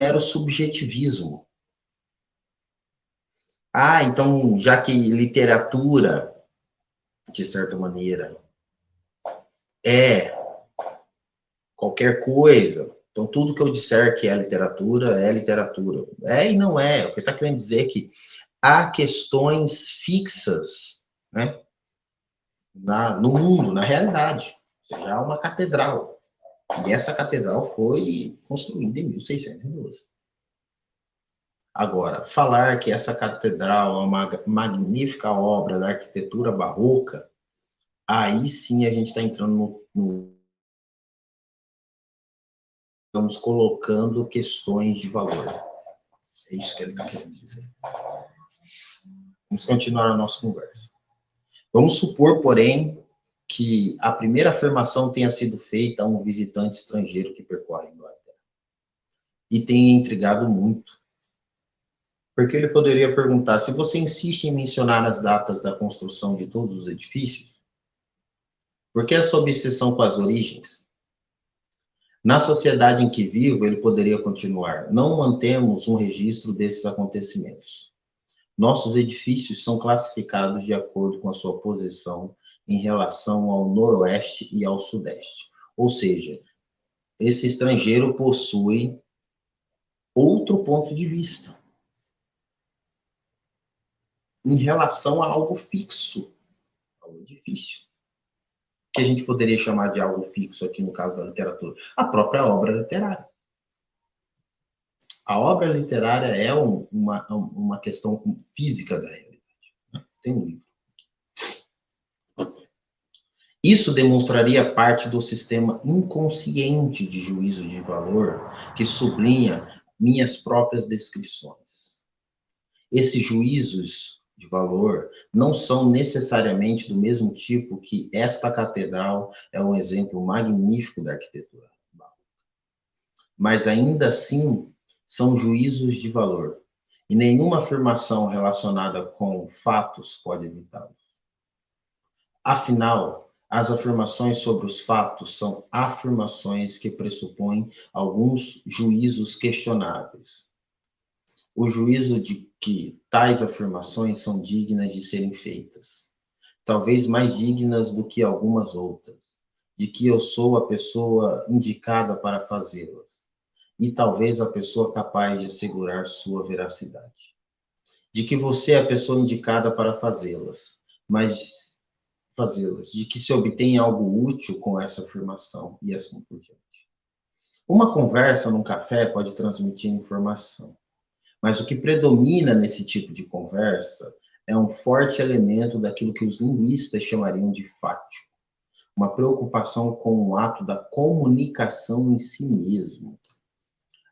mero subjetivismo. Então, já que literatura, de certa maneira, é qualquer coisa, então tudo que eu disser que é literatura, é literatura. É e não é. O que está querendo dizer é que há questões fixas, né, no mundo, na realidade. Ou seja, há uma catedral. E essa catedral foi construída em 1612. Agora, falar que essa catedral é uma magnífica obra da arquitetura barroca, aí sim a gente está entrando estamos colocando questões de valor. É isso que ele está querendo dizer. Vamos continuar a nossa conversa. Vamos supor, porém, que a primeira afirmação tenha sido feita a um visitante estrangeiro que percorre a Inglaterra. E tenha intrigado muito. Porque ele poderia perguntar, se você insiste em mencionar as datas da construção de todos os edifícios, por que essa obsessão com as origens? Na sociedade em que vivo, ele poderia continuar, não mantemos um registro desses acontecimentos. Nossos edifícios são classificados de acordo com a sua posição em relação ao noroeste e ao sudeste. Ou seja, esse estrangeiro possui outro ponto de vista em relação a algo fixo, ao edifício. Que a gente poderia chamar de algo fixo aqui no caso da literatura? A própria obra literária. A obra literária é uma questão física da realidade. Tem um livro. Isso demonstraria parte do sistema inconsciente de juízo de valor que sublinha minhas próprias descrições. Esses juízos de valor não são necessariamente do mesmo tipo que esta catedral é um exemplo magnífico da arquitetura. Mas ainda assim são juízos de valor, e nenhuma afirmação relacionada com fatos pode evitá-los. Afinal, as afirmações sobre os fatos são afirmações que pressupõem alguns juízos questionáveis. O juízo de que tais afirmações são dignas de serem feitas, talvez mais dignas do que algumas outras, de que eu sou a pessoa indicada para fazê-las, e talvez a pessoa capaz de assegurar sua veracidade. De que você é a pessoa indicada para fazê-las, de que se obtém algo útil com essa afirmação, e assim por diante. Uma conversa num café pode transmitir informação, mas o que predomina nesse tipo de conversa é um forte elemento daquilo que os linguistas chamariam de fátio, uma preocupação com o ato da comunicação em si mesmo.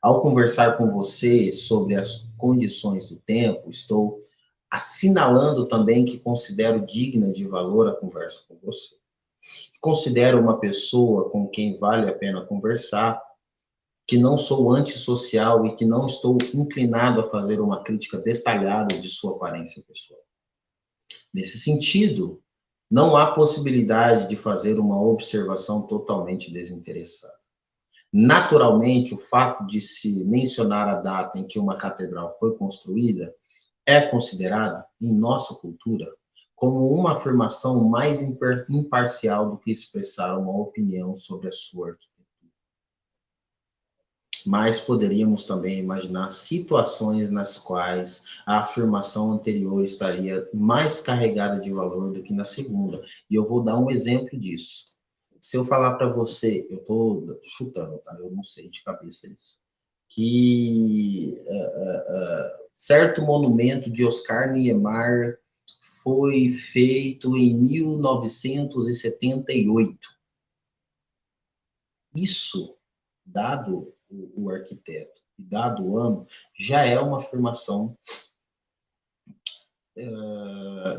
Ao conversar com você sobre as condições do tempo, estou assinalando também que considero digna de valor a conversa com você. Considero uma pessoa com quem vale a pena conversar, que não sou antissocial e que não estou inclinado a fazer uma crítica detalhada de sua aparência pessoal. Nesse sentido, não há possibilidade de fazer uma observação totalmente desinteressada. Naturalmente, o fato de se mencionar a data em que uma catedral foi construída é considerado, em nossa cultura, como uma afirmação mais imparcial do que expressar uma opinião sobre a sua arquitetura. Mas poderíamos também imaginar situações nas quais a afirmação anterior estaria mais carregada de valor do que na segunda. E eu vou dar um exemplo disso. Se eu falar para você, eu estou chutando, tá? Eu não sei de cabeça isso, que certo monumento de Oscar Niemeyer foi feito em 1978. Isso, dado o arquiteto e dado o ano, já é uma afirmação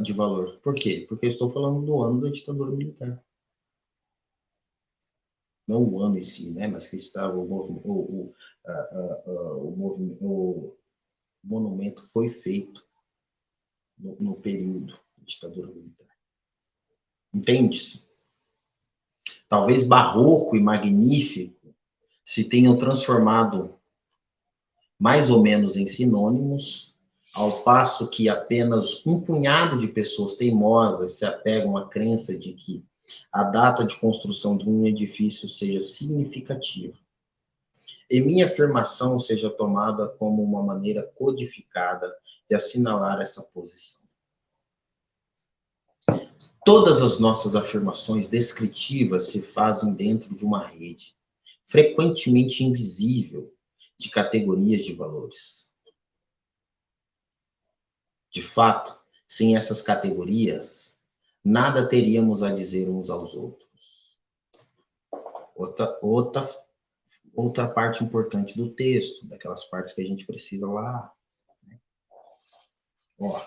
de valor. Por quê? Porque eu estou falando do ano da ditadura militar. Não o ano em si, né? Mas que estava o monumento foi feito no período da ditadura militar. Entende-se? Talvez barroco e magnífico se tenham transformado mais ou menos em sinônimos, ao passo que apenas um punhado de pessoas teimosas se apegam à crença de que a data de construção de um edifício seja significativa. E minha afirmação seja tomada como uma maneira codificada de assinalar essa posição. Todas as nossas afirmações descritivas se fazem dentro de uma rede, frequentemente invisível, de categorias de valores. De fato, sem essas categorias, nada teríamos a dizer uns aos outros. Outra parte importante do texto, daquelas partes que a gente precisa lá. Ó,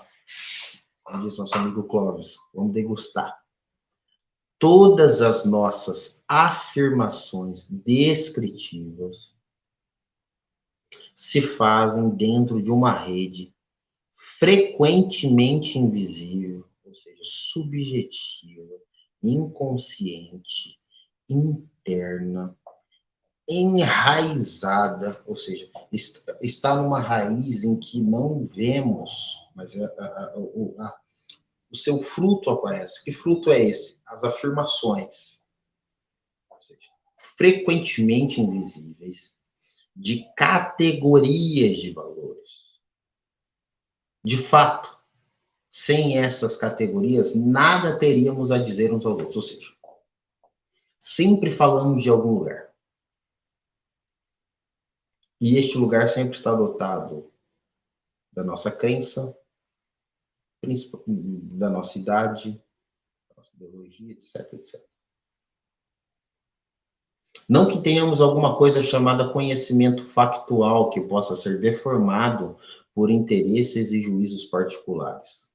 como diz nosso amigo Clóvis, vamos degustar. Todas as nossas afirmações descritivas se fazem dentro de uma rede frequentemente invisível, ou seja, subjetiva, inconsciente, interna, enraizada, ou seja, está numa raiz em que não vemos, mas o seu fruto aparece. Que fruto é esse? As afirmações, ou seja, frequentemente invisíveis, de categorias de valores. De fato, sem essas categorias, nada teríamos a dizer uns aos outros. Ou seja, sempre falamos de algum lugar. E este lugar sempre está dotado da nossa crença, da nossa idade, da nossa ideologia, etc, etc. Não que tenhamos alguma coisa chamada conhecimento factual que possa ser deformado por interesses e juízos particulares.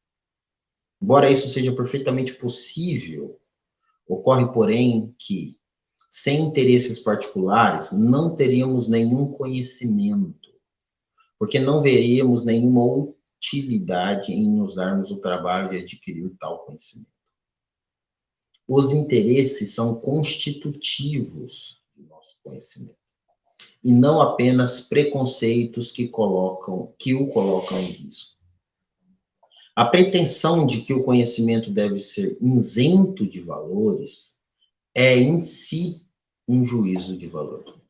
Embora isso seja perfeitamente possível, ocorre, porém, que, sem interesses particulares, não teríamos nenhum conhecimento, porque não veríamos nenhuma utilidade em nos darmos o trabalho de adquirir tal conhecimento. Os interesses são constitutivos do nosso conhecimento, e não apenas preconceitos que o colocam em risco. A pretensão de que o conhecimento deve ser isento de valores é em si um juízo de valor.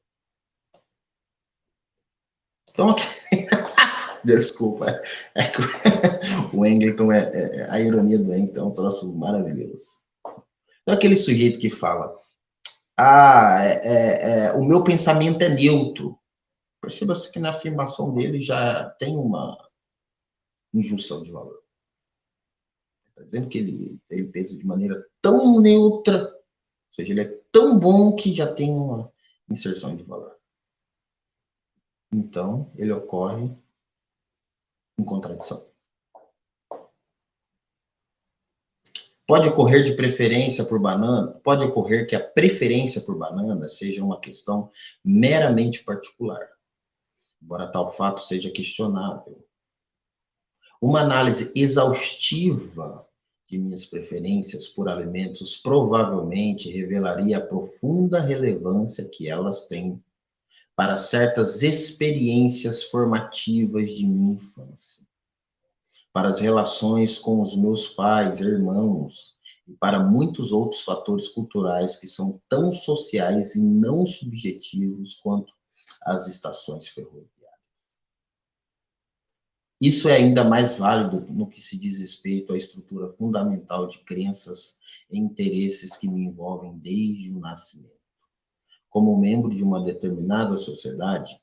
Então, desculpa, o Engleton, a ironia do Engleton é um troço maravilhoso. Então, aquele sujeito que fala, o meu pensamento é neutro. Perceba-se que na afirmação dele já tem uma injunção de valor. Está dizendo que ele pensa de maneira tão neutra, ou seja, ele é tão bom que já tem uma inserção de valor. Então, ele ocorre em contradição. Pode ocorrer que a preferência por banana seja uma questão meramente particular, embora tal fato seja questionável. Uma análise exaustiva de minhas preferências por alimentos provavelmente revelaria a profunda relevância que elas têm para certas experiências formativas de minha infância, para as relações com os meus pais, irmãos, e para muitos outros fatores culturais que são tão sociais e não subjetivos quanto as estações ferroviárias. Isso é ainda mais válido no que se diz respeito à estrutura fundamental de crenças e interesses que me envolvem desde o nascimento. Como membro de uma determinada sociedade,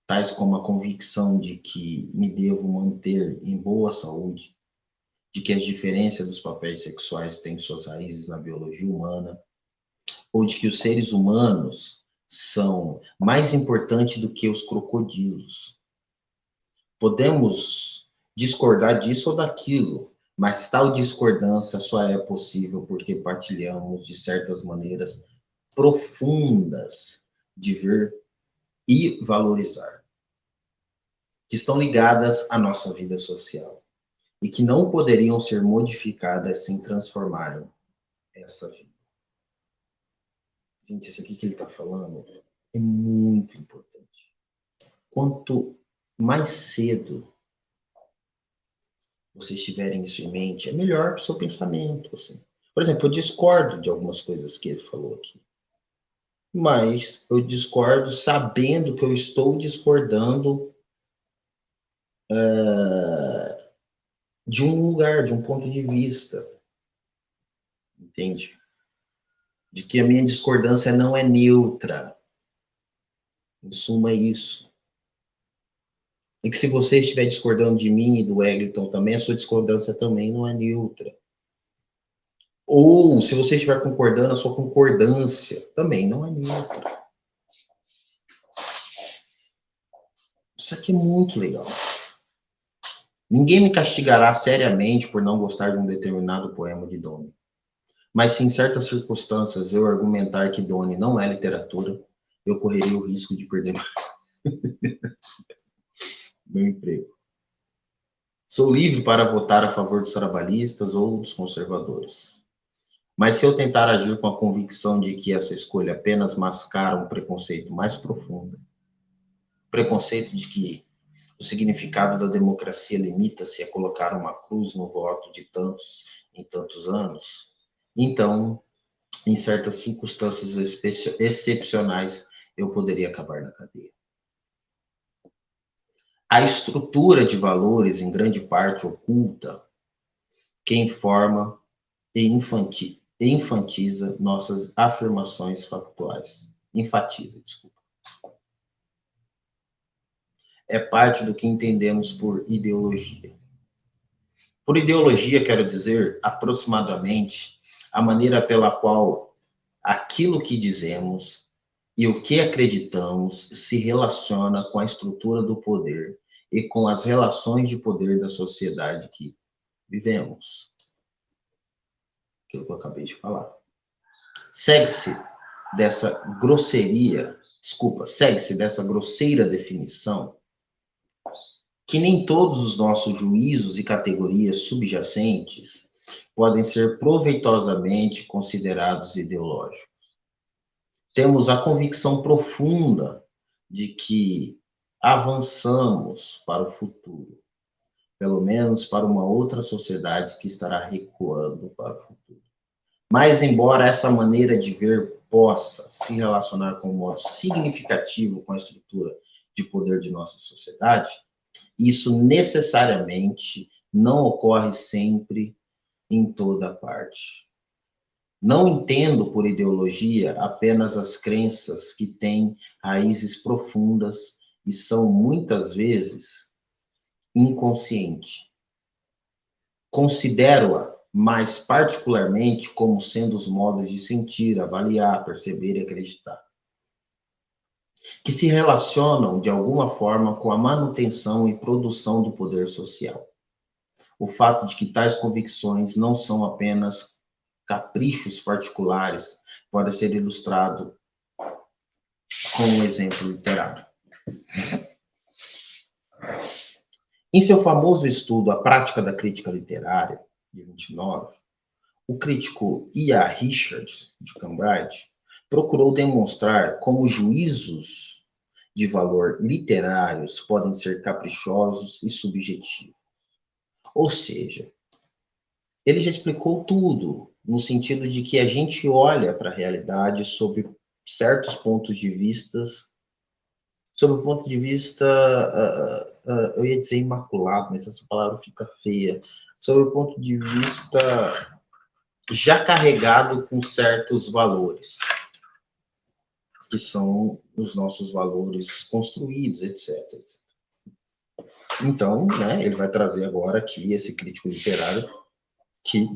tais como a convicção de que me devo manter em boa saúde, de que as diferenças dos papéis sexuais têm suas raízes na biologia humana, ou de que os seres humanos são mais importantes do que os crocodilos. Podemos discordar disso ou daquilo, mas tal discordância só é possível porque partilhamos de certas maneiras profundas de ver e valorizar, que estão ligadas à nossa vida social e que não poderiam ser modificadas sem transformarem essa vida. Gente, isso aqui que ele está falando é muito importante. quanto mais cedo vocês tiverem isso em mente, é melhor para o seu pensamento. Assim. Por exemplo, eu discordo de algumas coisas que ele falou aqui. Mas eu discordo sabendo que eu estou discordando de um lugar, de um ponto de vista. Entende? De que a minha discordância não é neutra. Em suma, é isso. E que se você estiver discordando de mim e do Wellington também, a sua discordância também não é neutra. Ou, se você estiver concordando, a sua concordância também não é neutra. Isso aqui é muito legal. Ninguém me castigará seriamente por não gostar de um determinado poema de Donne. Mas se em certas circunstâncias eu argumentar que Donne não é literatura, eu correria o risco de perder meu emprego. Sou livre para votar a favor dos trabalhistas ou dos conservadores. Mas se eu tentar agir com a convicção de que essa escolha apenas mascara um preconceito mais profundo, preconceito de que o significado da democracia limita-se a colocar uma cruz no voto de tantos em tantos anos, então, em certas circunstâncias excepcionais, eu poderia acabar na cadeia. A estrutura de valores, em grande parte, oculta que informa e enfatiza nossas afirmações factuais. Enfatiza, desculpa. É parte do que entendemos por ideologia. Por ideologia, quero dizer, aproximadamente, a maneira pela qual aquilo que dizemos e o que acreditamos se relaciona com a estrutura do poder e com as relações de poder da sociedade que vivemos. Aquilo que eu acabei de falar. Segue-se dessa grosseira definição que nem todos os nossos juízos e categorias subjacentes podem ser proveitosamente considerados ideológicos. Temos a convicção profunda de que avançamos para o futuro, pelo menos para uma outra sociedade que estará recuando para o futuro. Mas, embora essa maneira de ver possa se relacionar com um modo significativo com a estrutura de poder de nossa sociedade, isso necessariamente não ocorre sempre em toda parte. Não entendo por ideologia apenas as crenças que têm raízes profundas e são muitas vezes inconscientes. Considero-a mais particularmente como sendo os modos de sentir, avaliar, perceber e acreditar, que se relacionam de alguma forma com a manutenção e produção do poder social. O fato de que tais convicções não são apenas caprichos particulares pode ser ilustrado com um exemplo literário. Em seu famoso estudo A Prática da Crítica Literária, de 29, o crítico E.A. Richards, de Cambridge, procurou demonstrar como juízos de valor literários podem ser caprichosos e subjetivos. Ou seja, ele já explicou tudo, no sentido de que a gente olha para a realidade sob certos pontos de vista, sob o ponto de vista, eu ia dizer imaculado, mas essa palavra fica feia, sob o ponto de vista já carregado com certos valores, que são os nossos valores construídos, etc. Então, né, ele vai trazer agora aqui esse crítico literário que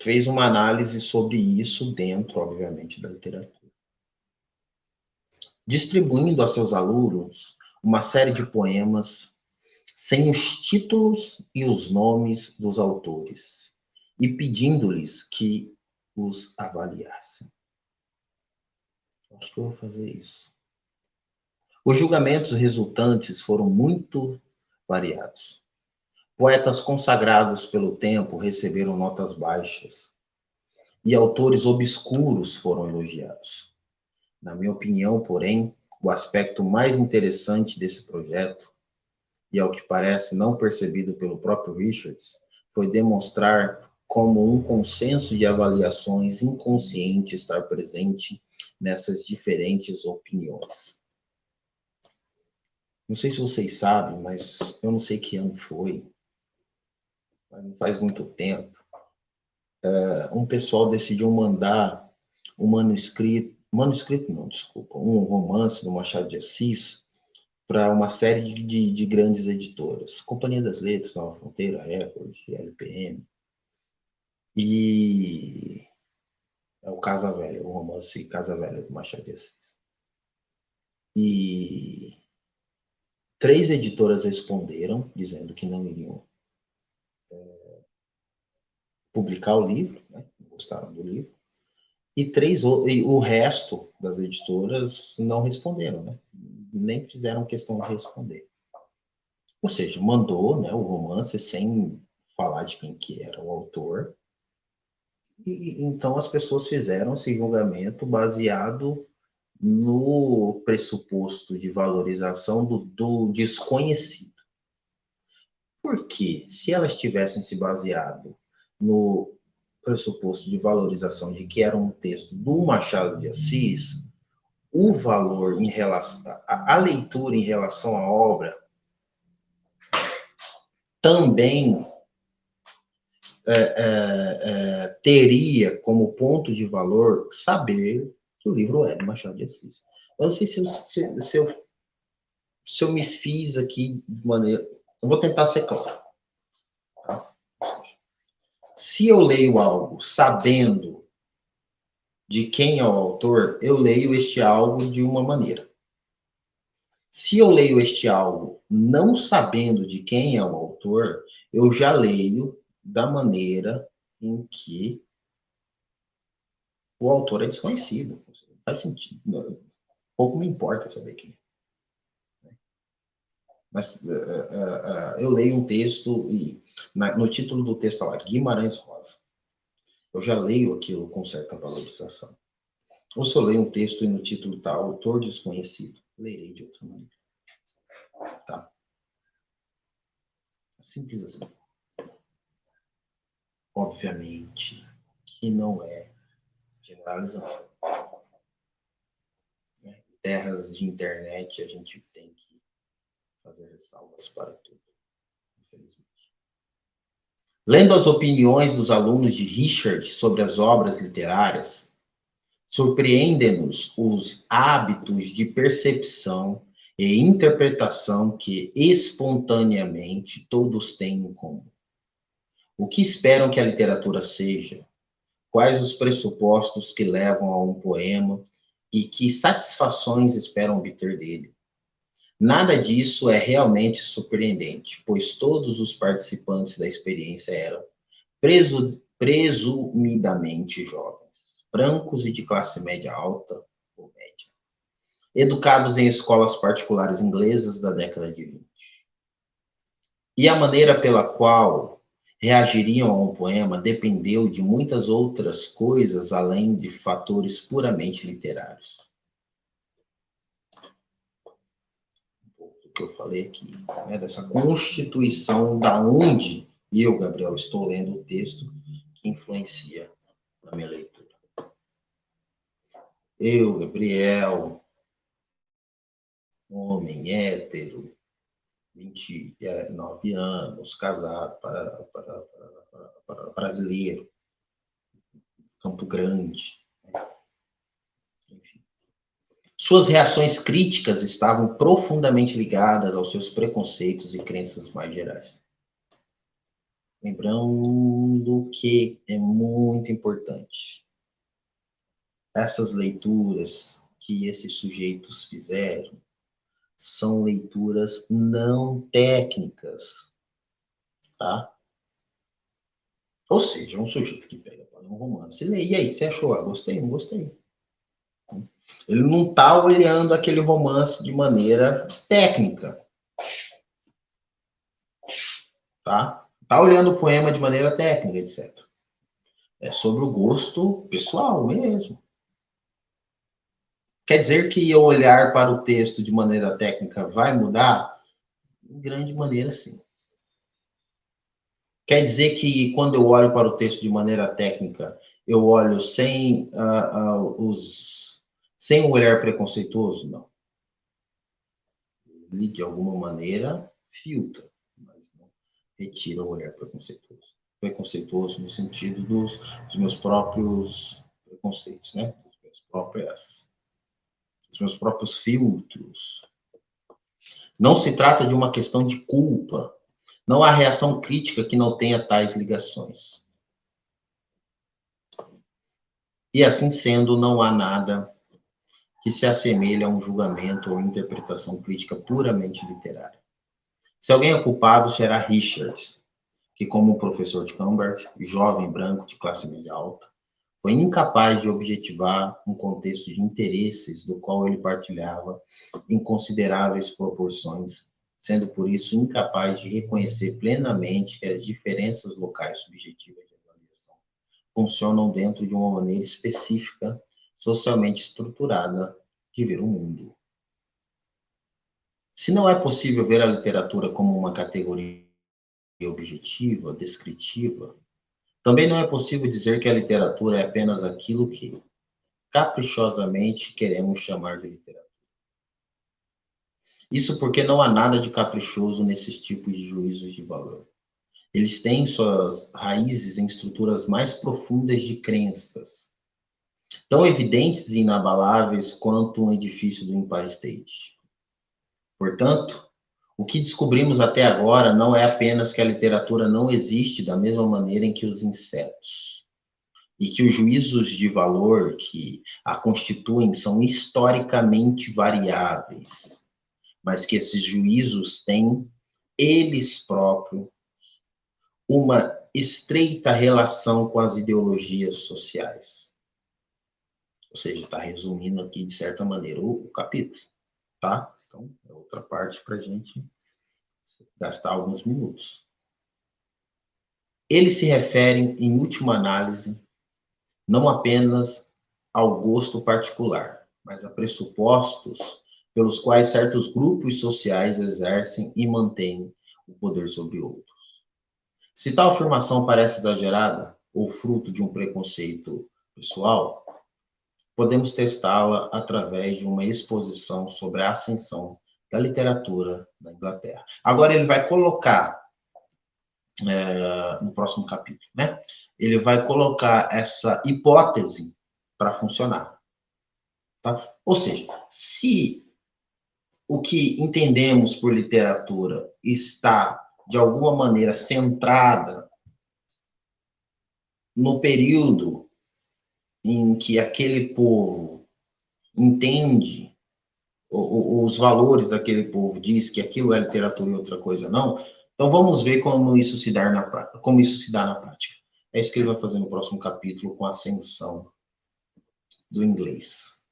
fez uma análise sobre isso dentro, obviamente, da literatura. Distribuindo a seus alunos uma série de poemas sem os títulos e os nomes dos autores e pedindo-lhes que os avaliassem. Acho que eu vou fazer isso. Os julgamentos resultantes foram muito variados. Poetas consagrados pelo tempo receberam notas baixas e autores obscuros foram elogiados. Na minha opinião, porém, o aspecto mais interessante desse projeto, e ao que parece não percebido pelo próprio Richards, foi demonstrar como um consenso de avaliações inconsciente está presente nessas diferentes opiniões. Não sei se vocês sabem, mas eu não sei que ano foi, mas não faz muito tempo, um pessoal decidiu mandar um manuscrito não, desculpa, um romance do Machado de Assis para uma série de grandes editoras, Companhia das Letras, Nova Fronteira, Record, LPM, e é o Casa Velha, o romance Casa Velha do Machado de Assis. E 3 editoras responderam, dizendo que não iriam publicar o livro, né? Não gostaram do livro. E o resto das editoras não responderam, né? Nem fizeram questão de responder. Ou seja, mandou, né, o romance sem falar de quem que era o autor. E então as pessoas fizeram esse julgamento baseado no pressuposto de valorização do desconhecido. Porque se elas tivessem se baseado no pressuposto de valorização de que era um texto do Machado de Assis, o valor em relação a leitura em relação à obra também teria como ponto de valor saber que o livro é do Machado de Assis. Eu não sei se eu me fiz aqui de maneira... Eu vou tentar ser claro. Tá? Se eu leio algo sabendo de quem é o autor, eu leio este algo de uma maneira. Se eu leio este algo não sabendo de quem é o autor, eu já leio da maneira em que o autor é desconhecido. Não faz sentido. Pouco me importa saber quem é. Mas eu leio um texto e no título do texto está lá, Guimarães Rosa. Eu já leio aquilo com certa valorização. Ou se eu leio um texto e no título está autor desconhecido, lerei de outra maneira. Tá? Simples assim. Obviamente que não é generalizando. Em terras de internet, a gente tem que fazer ressalvas para tudo, infelizmente. Lendo as opiniões dos alunos de Richard sobre as obras literárias, surpreendem-nos os hábitos de percepção e interpretação que, espontaneamente, todos têm em comum. O que esperam que a literatura seja? Quais os pressupostos que levam a um poema e que satisfações esperam obter dele? Nada disso é realmente surpreendente, pois todos os participantes da experiência eram presumidamente jovens, brancos e de classe média alta ou média, educados em escolas particulares inglesas da década de 20. E a maneira pela qual reagiriam a um poema dependeu de muitas outras coisas além de fatores puramente literários. Que eu falei aqui, né, dessa constituição da onde eu, Gabriel, estou lendo o texto que influencia na minha leitura. Eu, Gabriel, homem hétero, 29 anos, casado, para brasileiro, Campo Grande, né? Enfim. Suas reações críticas estavam profundamente ligadas aos seus preconceitos e crenças mais gerais. Lembrando que é muito importante. Essas leituras que esses sujeitos fizeram são leituras não técnicas, tá? Ou seja, um sujeito que pega para um romance e lê, e aí, você achou? Ah, gostei, não gostei. Ele não está olhando aquele romance de maneira técnica, tá? Está olhando o poema de maneira técnica, etc. É sobre o gosto pessoal mesmo. Quer dizer que eu olhar para o texto de maneira técnica vai mudar? Em grande maneira, sim. Quer dizer que quando eu olho para o texto de maneira técnica, eu olho sem um olhar preconceituoso? Não. Ele, de alguma maneira, filtra, mas não retira o olhar preconceituoso. Preconceituoso no sentido dos meus próprios preconceitos, né? Dos meus próprios filtros. Não se trata de uma questão de culpa. Não há reação crítica que não tenha tais ligações. E assim sendo, não há nada que se assemelhe a um julgamento ou interpretação crítica puramente literária. Se alguém é culpado, será Richards, que, como professor de Cambridge, jovem branco de classe média alta, foi incapaz de objetivar um contexto de interesses do qual ele partilhava em consideráveis proporções, sendo por isso incapaz de reconhecer plenamente que as diferenças locais subjetivas de avaliação funcionam dentro de uma maneira específica, socialmente estruturada de ver o mundo. Se não é possível ver a literatura como uma categoria objetiva, descritiva, também não é possível dizer que a literatura é apenas aquilo que, caprichosamente, queremos chamar de literatura. Isso porque não há nada de caprichoso nesses tipos de juízos de valor. Eles têm suas raízes em estruturas mais profundas de crenças, tão evidentes e inabaláveis quanto um edifício do Empire State. Portanto, o que descobrimos até agora não é apenas que a literatura não existe da mesma maneira em que os insetos, e que os juízos de valor que a constituem são historicamente variáveis, mas que esses juízos têm, eles próprios, uma estreita relação com as ideologias sociais. Ou seja, está resumindo aqui, de certa maneira, o capítulo, tá? Então, é outra parte para a gente gastar alguns minutos. Eles se referem, em última análise, não apenas ao gosto particular, mas a pressupostos pelos quais certos grupos sociais exercem e mantêm o poder sobre outros. Se tal afirmação parece exagerada ou fruto de um preconceito pessoal, podemos testá-la através de uma exposição sobre a ascensão da literatura na Inglaterra. Agora ele vai colocar no próximo capítulo, né? Ele vai colocar essa hipótese para funcionar, tá? Ou seja, se o que entendemos por literatura está, de alguma maneira, centrada no período em que aquele povo entende os valores daquele povo, diz que aquilo é literatura e outra coisa não, então vamos ver como isso se dá na prática, como isso se dá na prática. É isso que ele vai fazer no próximo capítulo com a ascensão do inglês.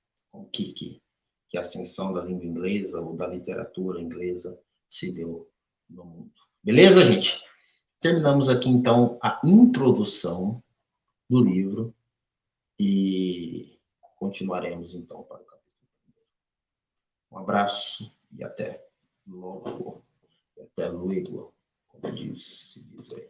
Que a ascensão da língua inglesa ou da literatura inglesa se deu no mundo. Beleza, gente? Terminamos aqui, então, a introdução do livro e continuaremos, então, para o capítulo 1. Um abraço e até logo. Até luego, como se diz aí.